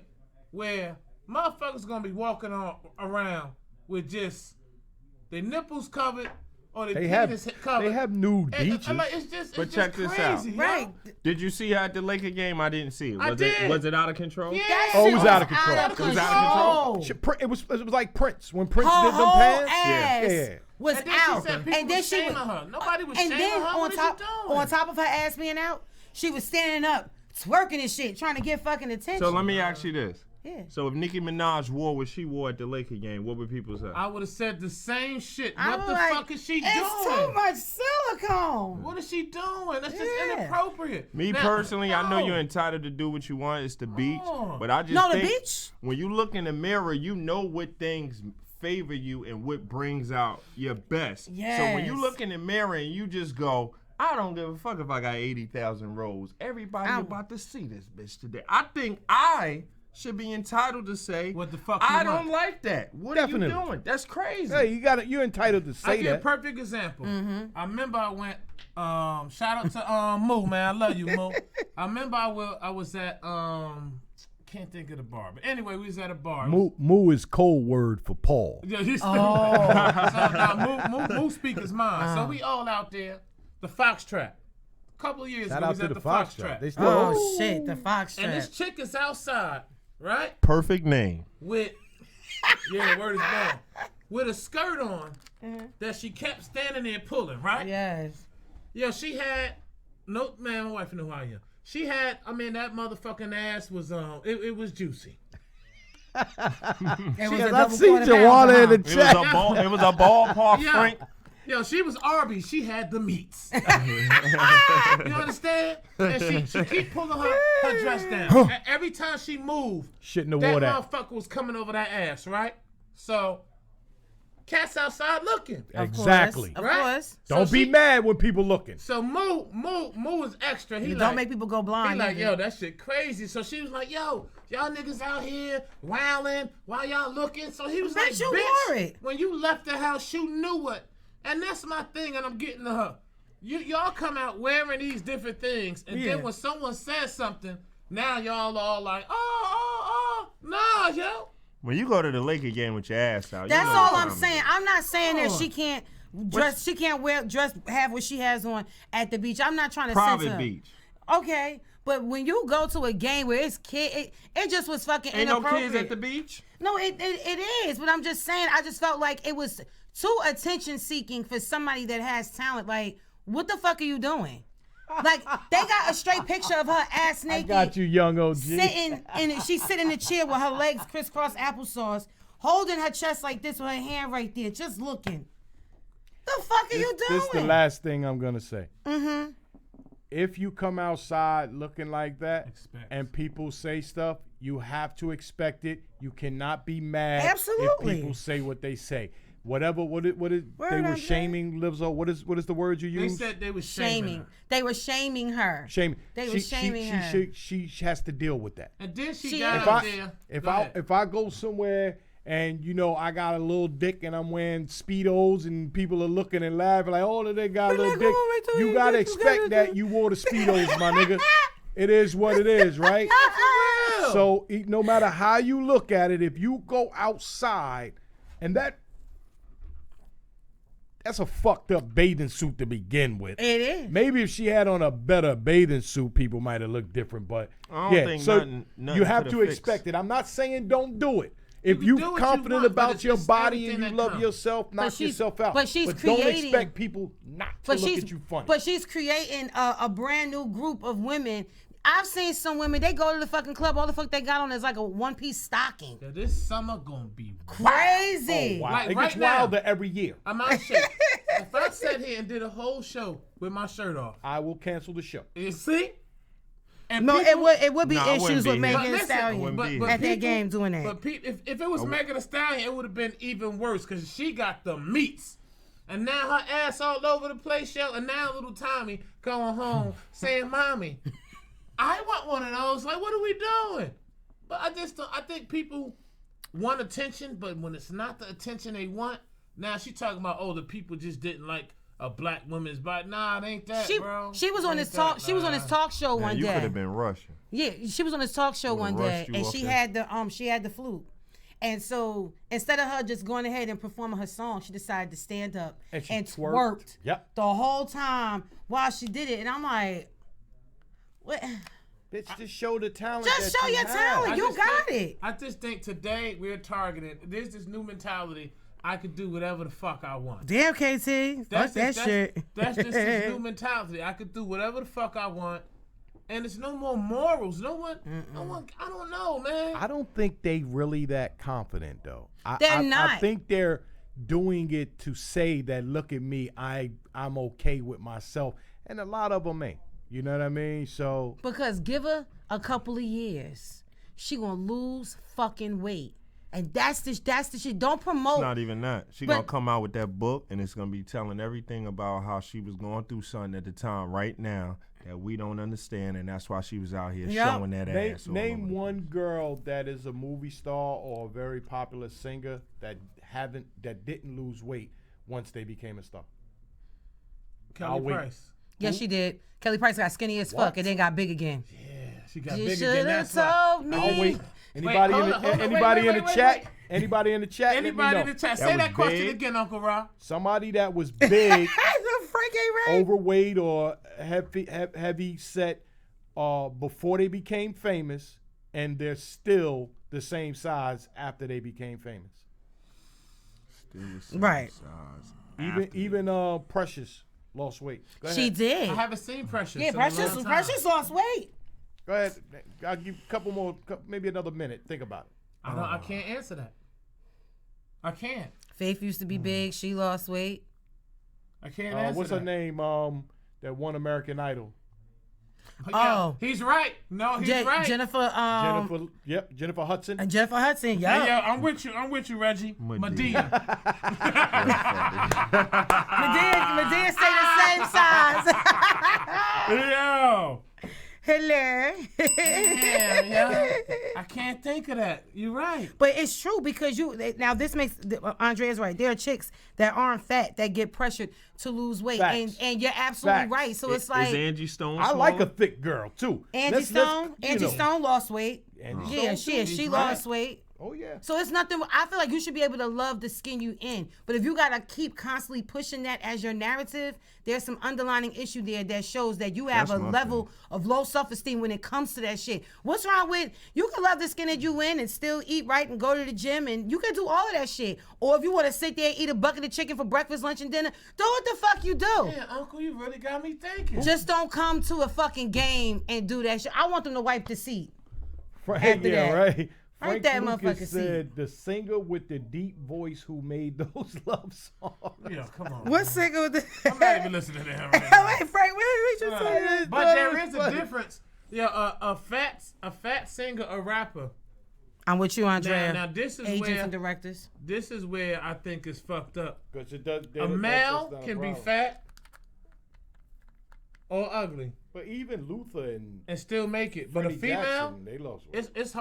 where motherfuckers gonna be walking around with just their nipples covered or their penis covered. They have nude beaches. But check this out. Right. Did you see her at the Laker game? I didn't see it. I did. Was it out of control? Yeah. Oh, it was out of control. It was out of control. It was like Prince when Prince Her did them whole pants. ass was And then out. she said people And then was she shaming was her. Nobody was and shaming then her. What is she doing? on top of her ass being out, she was standing up, twerking and shit, trying to get fucking attention. So let me ask you this. Yeah. So if Nicki Minaj wore what she wore at the Laker game, what would people say? I would have said the same shit. I'm What the like, fuck is she doing? It's too much silicone. What is she doing? That's just Yeah. inappropriate. Me Now- personally, I know No. you're entitled to do what you want. It's the beach. No. But I just No, the think beach? when you look in the mirror, you know what things favor you and what brings out your best. So when you Yes. look in the mirror and you just go, I don't give a fuck if I got 80,000 rolls. Everybody about to see this bitch today. I think I should be entitled to say, What the fuck I you don't want? like that. What Definitely. are you doing? That's crazy. Hey, you're entitled to I say give a that. perfect example. I remember I went. Shout out to Moo, man. I love you, Moo. I remember I was at can't think of the bar, but anyway, we was at a bar. Moo is code word for Paul. Yeah, he's so now Moo speak his mind. So we all out there, the Fox Trap. A couple of years Shout ago, we out was to at the the Fox Fox Trap. Trap. They still Oh shit, the fox And trap. this chick is outside, right? Perfect name. With yeah, word is born. With a skirt on that she kept standing there pulling, right? Yes. Yo, she had no man. My wife knew who I am. She had. I mean, that motherfucking ass was it was juicy. I seen Joanna in the chat. It was a ballpark, Yo, Frank. Yo, she was Arby's. She had the meats. You understand? And she keep pulling her dress down. Every time she moved, Shit in the that water. motherfucker was coming over that ass, right? So, cat's outside looking. Exactly. Of Right? course. Don't be mad when people looking. So Moo is extra. He You like, don't make people go blind. He like, either. yo, that shit crazy. So she was like, yo, y'all niggas out here wilding while y'all looking. So he was like, Bet you bitch, wore it. when you left the house, you knew what. And that's my thing, and I'm getting to her. Y'all come out wearing these different things, and then when someone says something, now y'all all like, nah, yo. When you go to the Laker game with your ass out, That's you know all what I'm time it saying. is. I'm not saying that she can't dress. She can't have what she has on at the beach. I'm not trying to Private censor her. beach. Okay, but when you go to a game where it's it just was fucking Ain't no inappropriate. kids at the beach? No, it is. But I'm just saying, I just felt like it was too attention seeking for somebody that has talent. Like, what the fuck are you doing? Like, they got a straight picture of her ass I naked. got you, young OG. She's sitting in a chair with her legs crisscross applesauce, holding her chest like this with her hand right there, just looking. The fuck are you doing? This is the last thing I'm gonna say. Mm-hmm. If you come outside looking like that and people say stuff, you have to expect it. You cannot be mad Absolutely. if people say what they say. Whatever they Word were on shaming lives on. What is the word you They use? said they was Shaming. They were shaming her. Shaming. They were shaming her. She has to deal with that. And then she She got is. out there. If I go somewhere and I got a little dick and I'm wearing Speedos and people are looking and laughing like, oh, they got a little dick. You gotta expect that you wore the Speedos, my nigga. It is what it is, right? So no matter how you look at it, if you go outside and that's a fucked up bathing suit to begin with. It is. Maybe if she had on a better bathing suit, people might have looked different. But I don't think so nothing you have could to have expect fixed. it. I'm not saying don't do it. If You can do you're what you confident want, but about it's your just body and everything you that love comes. yourself, knock yourself out. but she's don't creating- expect people not to look at you funny. But she's creating a brand new group of women. I've seen some women, they go to the fucking club, all the fuck they got on is like a one-piece stocking. Yeah, this summer gonna be Crazy. Oh, wow. Like It right gets now. wilder every year. I'm out shape. If I sat here and did a whole show with my shirt off, I will cancel the show. you see? And No, people- it would be Nah, I wouldn't issues be with here. Megan But Thee listen, Stallion but at that people- game doing that. But if it was Megan Thee Stallion, it would have been even worse because she got the meats. And now her ass all over the place, yo. And now little Tommy going home saying, Mommy, I want one of those. Like, what are we doing? But I think people want attention, but when it's not the attention they want, now she talking about, the people just didn't like a black woman's body. Nah, it ain't that, bro. She was on It his ain't talk. that, She was on nah. his talk show Man, one you day. could have been Russian. Yeah, she was on his talk show one Would've day, rushed you and off she there. had the flute. And so instead of her just going ahead and performing her song, she decided to stand up And she and twerked. twerked Yep. the whole time while she did it. And I'm like, what? Bitch, just show the talent. Just that show you your have. talent. I You just got think- it. I just think today we're targeted. There's this new mentality. I could do whatever the fuck I want. Damn, KT. Fuck that shit. That's just this new mentality. I could do whatever the fuck I want, and it's no more morals. No one. I don't know, man. I don't think they really that confident though. They're I not. think they're doing it to say that look at me, I'm okay with myself, and a lot of them ain't. You know what I mean? So Because give her a couple of years, she gonna lose fucking weight, and that's the shit. Don't promote. It's not even that. She But- gonna come out with that book and it's gonna be telling everything about how she was going through something at the time right now that we don't understand, and that's why she was out here Yep. showing that ass. all name over the one girl that is a movie star or a very popular singer that didn't lose weight once they became a star. Kelly I'll wait. Price. Yes, she did. Kelly Price got skinny as fuck and then got big again. Yeah, she got You big should again. have That's why. told me. I'll wait. Anybody hold in on, the, hold on, anybody wait, in the wait, chat? wait. Anybody in the chat? let me Anybody in know. the chat, That say was that question big. again, Uncle Rob. Somebody that was big, Frank ain't right. overweight, or heavy set before they became famous, and they're still the same size after they became famous. Still the same Right. size. Even Precious lost weight. Go ahead. She did. I haven't seen Precious. Yeah, in a long time. Precious lost weight. Go ahead. I'll give you a couple more, maybe another minute. Think about it. I can't answer that. I can't. Faith used to be big. She lost weight. I can't answer What's that. her name? That won American Idol. Yeah, he's right. No, he's right. Jennifer. Jennifer Hudson. Jennifer Hudson. Yeah, Yeah. I'm with you, Reggie. Medea. Medea stay the same size. Yo. Hello. Yeah. I can't think of that. You're right. But it's true because now this makes Andrea's right. There are chicks that aren't fat that get pressured to lose weight, and you're absolutely right. So it's like is Angie Stone? I like a thick girl too. Angie Stone lost weight. She lost weight. Oh yeah. So it's nothing. I feel like you should be able to love the skin you in. But if you gotta keep constantly pushing that as your narrative, there's some underlying issue there that shows that you have a level of low self-esteem when it comes to that shit. What's wrong with you can love the skin that you in and still eat right and go to the gym and you can do all of that shit. Or if you want to sit there and eat a bucket of chicken for breakfast, lunch, and dinner, do what the fuck you do. Yeah, Uncle, you really got me thinking. Just don't come to a fucking game and do that shit. I want them to wipe the seat. Right. Right Frank that Lucas motherfucker said the singer with the deep voice who made those love songs. Yeah, come on. What singer with the... I'm not even listening to him right now. Wait, Frank, what you saying? But there is a difference. Yeah, a fat singer, a rapper. I'm with you, Andrea. Now this is agents where and directors. This is where I think it's fucked up. Because it does. A male can be fat or ugly. But even Luther and still make it. But a female, Jackson, they lost weight. it's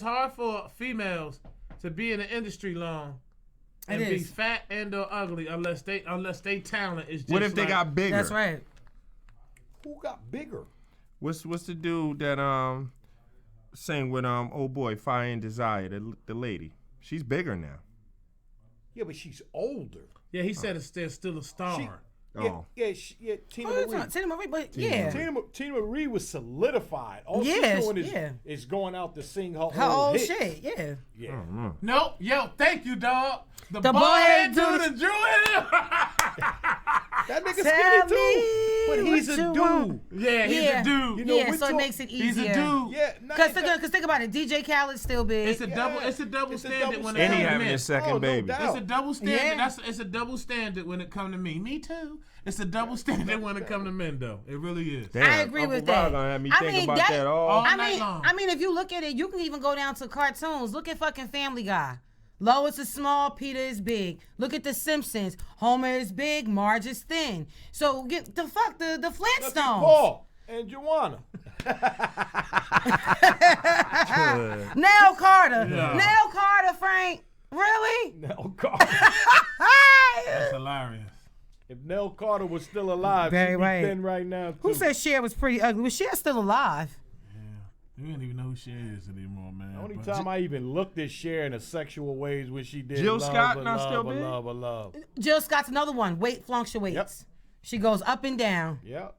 hard for females to be in the industry long and be fat and or ugly unless they talent is just What if they got bigger? That's right. Who got bigger? What's the dude that sang with old boy Fire and Desire, the lady? She's bigger now. Yeah, but she's older. Yeah, he said it's still a star. Tina Marie. Tina Marie, but yeah. Tina Marie was solidified. All she's doing is going out to sing her old hits. shit, yeah. Yeah. No, yo, thank you, dog. The bald head dude dude, the Jew. That nigga skinny too. But he's a dude. Yeah, he's a dude. You know, so it makes it easier. He's a dude. Yeah, Because think about it, DJ Khaled's still big. It's a double standard when it And he comes to having men. his second baby. It's a double standard. It's a double standard when it comes to me. Me too. It's a double standard when it comes to men, though. It really is. Damn, I agree Uncle with that. Rob gonna have me think about that all night long. I mean, if you look at it, you can even go down to cartoons. Look at fucking Family Guy. Lois is small, Peter is big. Look at The Simpsons. Homer is big, Marge is thin. So get the Flintstones. Paul and Joanna. Nell Carter. Nell Carter, Frank. Really? Nell Carter. That's hilarious. If Nell Carter was still alive, she'd be thin right now too. Who said Cher was pretty ugly? Was Cher still alive? You don't even know who she is anymore, man. The only time I even looked at Cher in a sexual ways when she did Jill Scott not still big? Love. Jill Scott's another one. Weight fluctuates. Yep. She goes up and down. Yep.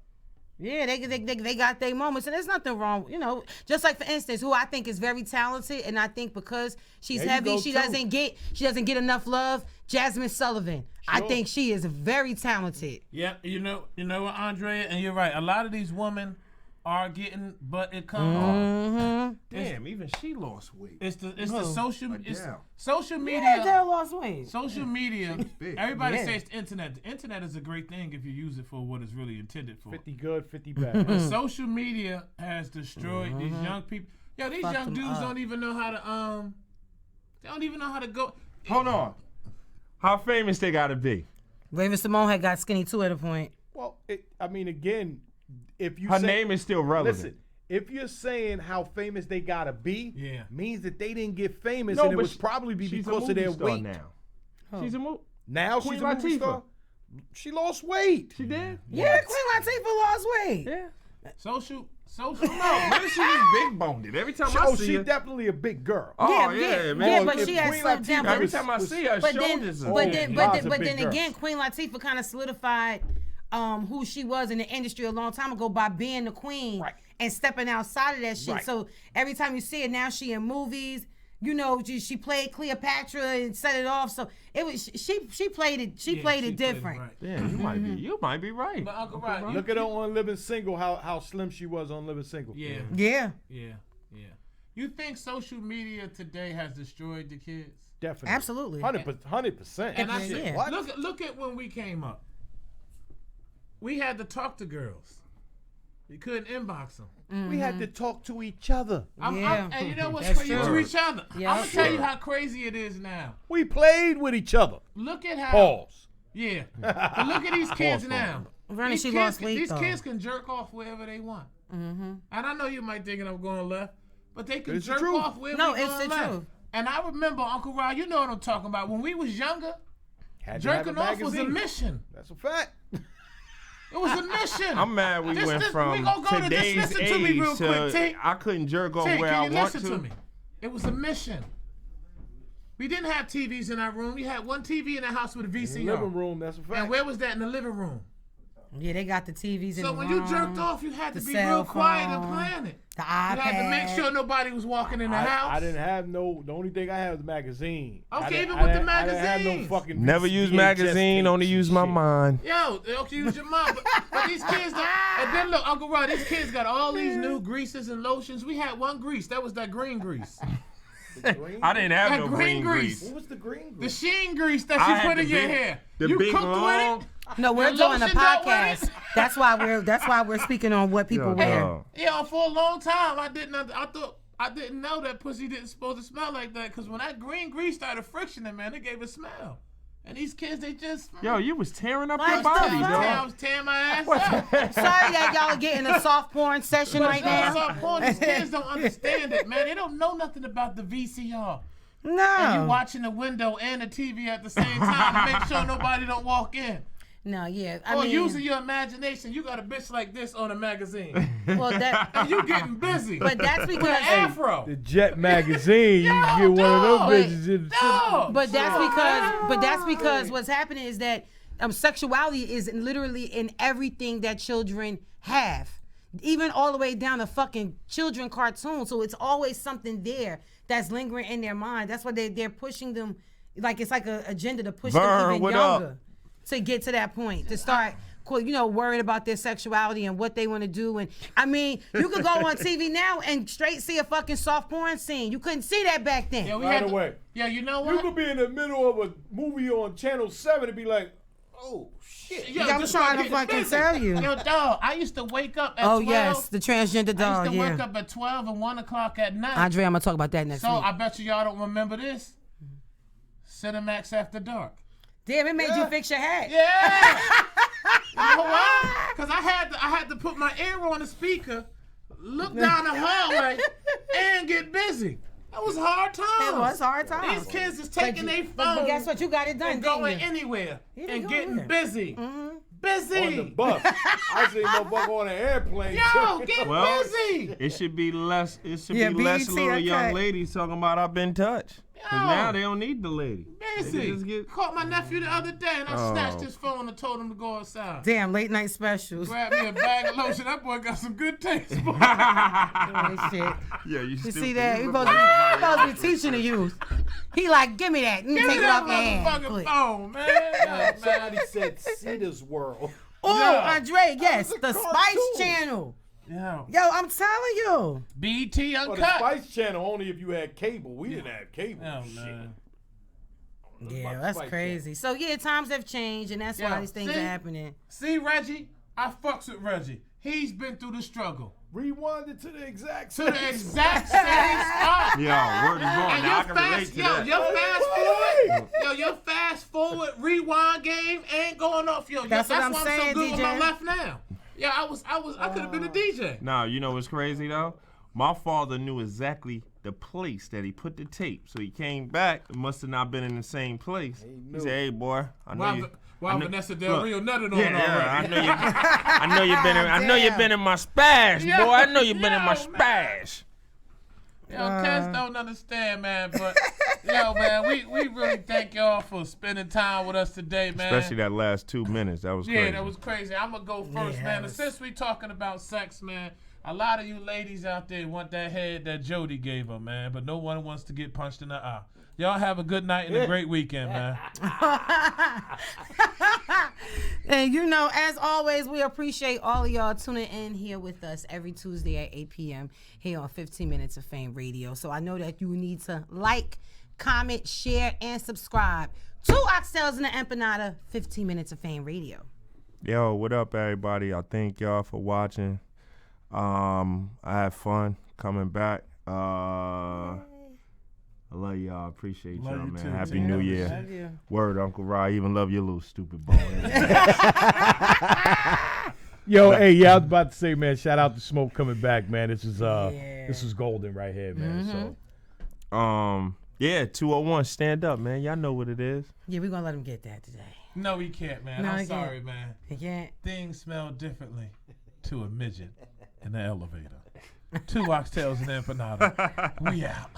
Yeah, they got their moments, and there's nothing wrong. You know, just like for instance, who I think is very talented, and I think because she's heavy, she doesn't get enough love. Jasmine Sullivan. Sure. I think she is very talented. Yeah, you know what, Andrea, and you're right. A lot of these women are getting, but it comes on. Damn, even she lost weight. It's the social media. Yeah, Adele lost weight. Social media. Everybody says the internet. The internet is a great thing if you use it for what it's really intended for. 50 good, 50 bad. But social media has destroyed these young people. Yo, these young dudes don't even know how to They don't even know how to go. Hold on. How famous they gotta be? Raven Simone had got skinny too at a point. Well, again, if you her name is still relevant. Listen, if you're saying how famous they gotta be, means that they didn't get famous, No, and it but was probably because of a their movie star weight. Now. She's a movie. Now Queen she's a movie Latifah. star. She lost weight. She did? Yeah, Queen Latifah lost weight. Yeah. Social. No, maybe she was big boned. Every time I see she's her, definitely a big girl. Oh yeah, man. Yeah, but she has slowed down. Every time I see her, but shoulders. then again, Queen Latifah kind of solidified who she was in the industry a long time ago by being the queen and stepping outside of that shit. Right. So every time you see it now, she in movies. You know, she played Cleopatra and set it off. So it was she played it. She played it different. Yeah, you might be right. But Uncle Rod, Look at her on Living Single. How slim she was on Living Single. Yeah. Yeah. You think social media today has destroyed the kids? Definitely. Absolutely. 100%. And I said, What? look at when we came up. We had to talk to girls. You couldn't inbox them. We had to talk to each other. And you know what's That's crazy? true. To each other. Yeah. I'm gonna tell you how crazy it is now. We played with each other. Look at how. Pause. Yeah. But look at these kids now. Ronnie, These she kids lost can- weight, These though. kids can jerk off wherever they want. Mm-hmm. And I know you might think I'm going left, but they can It's the jerk truth. off wherever No, they it's going the left. truth. And I remember, Uncle Rod, you know what I'm talking about. When we was younger, Had to have jerking a off was a magazine. mission. That's a fact. It was a mission. I'm mad we went from we gonna go today's to this. Listen to me real age quick, T. to I couldn't jerk off T, where can I you want listen to me? It was a mission. We didn't have TVs in our room. We had one TV in the house with a In VCR. the living room, that's a fact. And where was that? In the living room. Yeah, they got the TVs in So the when room. you jerked off, you had to the be cell real quiet and phone, plan it. The You had to make iPad. sure nobody was walking in the house. I didn't have no. The only thing I had was the magazine. Okay, I didn't- even I with the didn't- I didn't have no magazines. fucking Never use VHS magazine, tapes only and use my shit. mind. Yo, okay, use your mom. But these kids, and then look, Uncle Rod, these kids got all these new greases and lotions. We had one grease. That was that green grease. I didn't have That no green green grease. grease. What was the green? The sheen grease that I you had put in the your big- hair. the You big cooked long- with it. No, we're The doing a lotion don't wear podcast. it. That's why we're speaking on what people wear. Yeah, for a long time, I didn't know that pussy didn't supposed to smell like that. Cause when that green grease started frictioning, man, it gave a smell. And these kids, they just Yo, you was tearing up What your the body, fuck? I bro. was tearing my ass up. Sorry that y'all are getting a soft porn session right now. Soft porn, these kids don't understand it, man. They don't know nothing about the VCR. And you No. watching the window and the TV at the same time to make sure nobody don't walk in. No, yeah. Or using your imagination, you got a bitch like this on a magazine. Well, that. And you getting busy. But that's With because. an afro. The Jet magazine, you can get one of dog. those bitches. In the Dog. But that's because what's happening is that sexuality is literally in everything that children have, even all the way down to fucking children cartoons. So it's always something there that's lingering in their mind. That's why they're pushing them, like it's like an agenda to push them Vern, even what younger up? to get to that point, to start. Worried about their sexuality and what they want to do. And I mean, you could go on TV now and straight see a fucking soft porn scene. You couldn't see that back then. Yeah, we Right had to- away. Yeah, you know You what? could be in the middle of a movie on Channel 7 and be like, oh, shit. Yo, I was just trying to getting fucking busy. tell you. Yo, dog, I used to wake up at 12. Oh yes, the transgender I dog. used to wake Yeah, up at 12 and 1 o'clock at night. Andre, I'm gonna talk about that next So week. I bet y'all don't remember this. Cinemax After Dark. Damn, it made you fix your hat. Yeah. You know why? Because I had to put my ear on the speaker, look down the hallway, and get busy. That was hard times. It was hard times. These kids is taking their phone. But guess what? You got it done, and didn't going you? anywhere You didn't and go getting anywhere. busy. Busy. On the bus. I seen motherfucker on an airplane. Yo, get Well, busy. it should be less. It should Yeah, be less BET, little young okay. ladies talking about I've been touched. Cause Yo. now they don't need the lady. They Busy. just get- Caught my nephew the other day and I Oh. snatched his phone and told him to go outside. Damn, late night specials. Grab me a bag of lotion. That boy got some good taste, boy. Oh, shit. Yeah, You see that? We supposed to be teaching the youth. He like, give me that. Give Take me it that off your hand. motherfucking Quick. phone, man. Somebody said Cedar's World. Oh, Yeah. Andre, yes, the cartoon. Spice Channel. Yeah. Yo, I'm telling you. BT Well, the Uncut. Spice Channel only if you had cable. We didn't have cable. Oh, Shit. man. Yeah, About that's Spice crazy. So yeah, times have changed, and that's why Yeah, these things see? are happening. See, Reggie? I fucks with Reggie. He's been through the struggle. Rewind it to the exact To the exact same spot. Yo, word is wrong. And Now I can relate to that. your fast forward rewind game ain't going off. Yo, That's what I'm why saying, I'm so good with my DJ. left now. Yeah, I could have been a DJ. Nah, you know what's crazy though? My father knew exactly the place that he put the tape. So he came back, it must have not been in the same place. He said, hey boy, I know you. Why I know- Vanessa Del look, Rio nutted on yeah, already? I know you've been in my spash, boy. I know you've been in my Yo, man. spash. Yo, cats don't understand, man, but Yo, man, we really thank y'all for spending time with us today, man. Especially that last 2 minutes. That was crazy. Yeah, that was crazy. I'm going to go first, man. And since we talking about sex, man, a lot of you ladies out there want that head that Jody gave her, man, but no one wants to get punched in the eye. Y'all have a good night and a great weekend, man. And you know, as always, we appreciate all of y'all tuning in here with us every Tuesday at 8 p.m. here on 15 Minutes of Fame Radio. So I know that you need to like, comment, share, and subscribe to Oxtails and An Empanada, 15 Minutes of Fame Radio. Yo, what up, everybody? I thank y'all for watching. I had fun coming back. I love y'all. I appreciate y'all, man. Too, Happy man. New Year. Love you. Word, Uncle Ra. I even love your little stupid bone. Yo, hey, yeah, I was about to say, man, shout out to Smoke coming back, man. This is golden right here, man. So yeah, 201, stand up, man. Y'all know what it is. Yeah, we're going to let him get that today. No, he can't, man. No, I'm he sorry, can't. man. He can't. Things smell differently to a midget in the elevator. 2 Oxtails and Empanada. We out.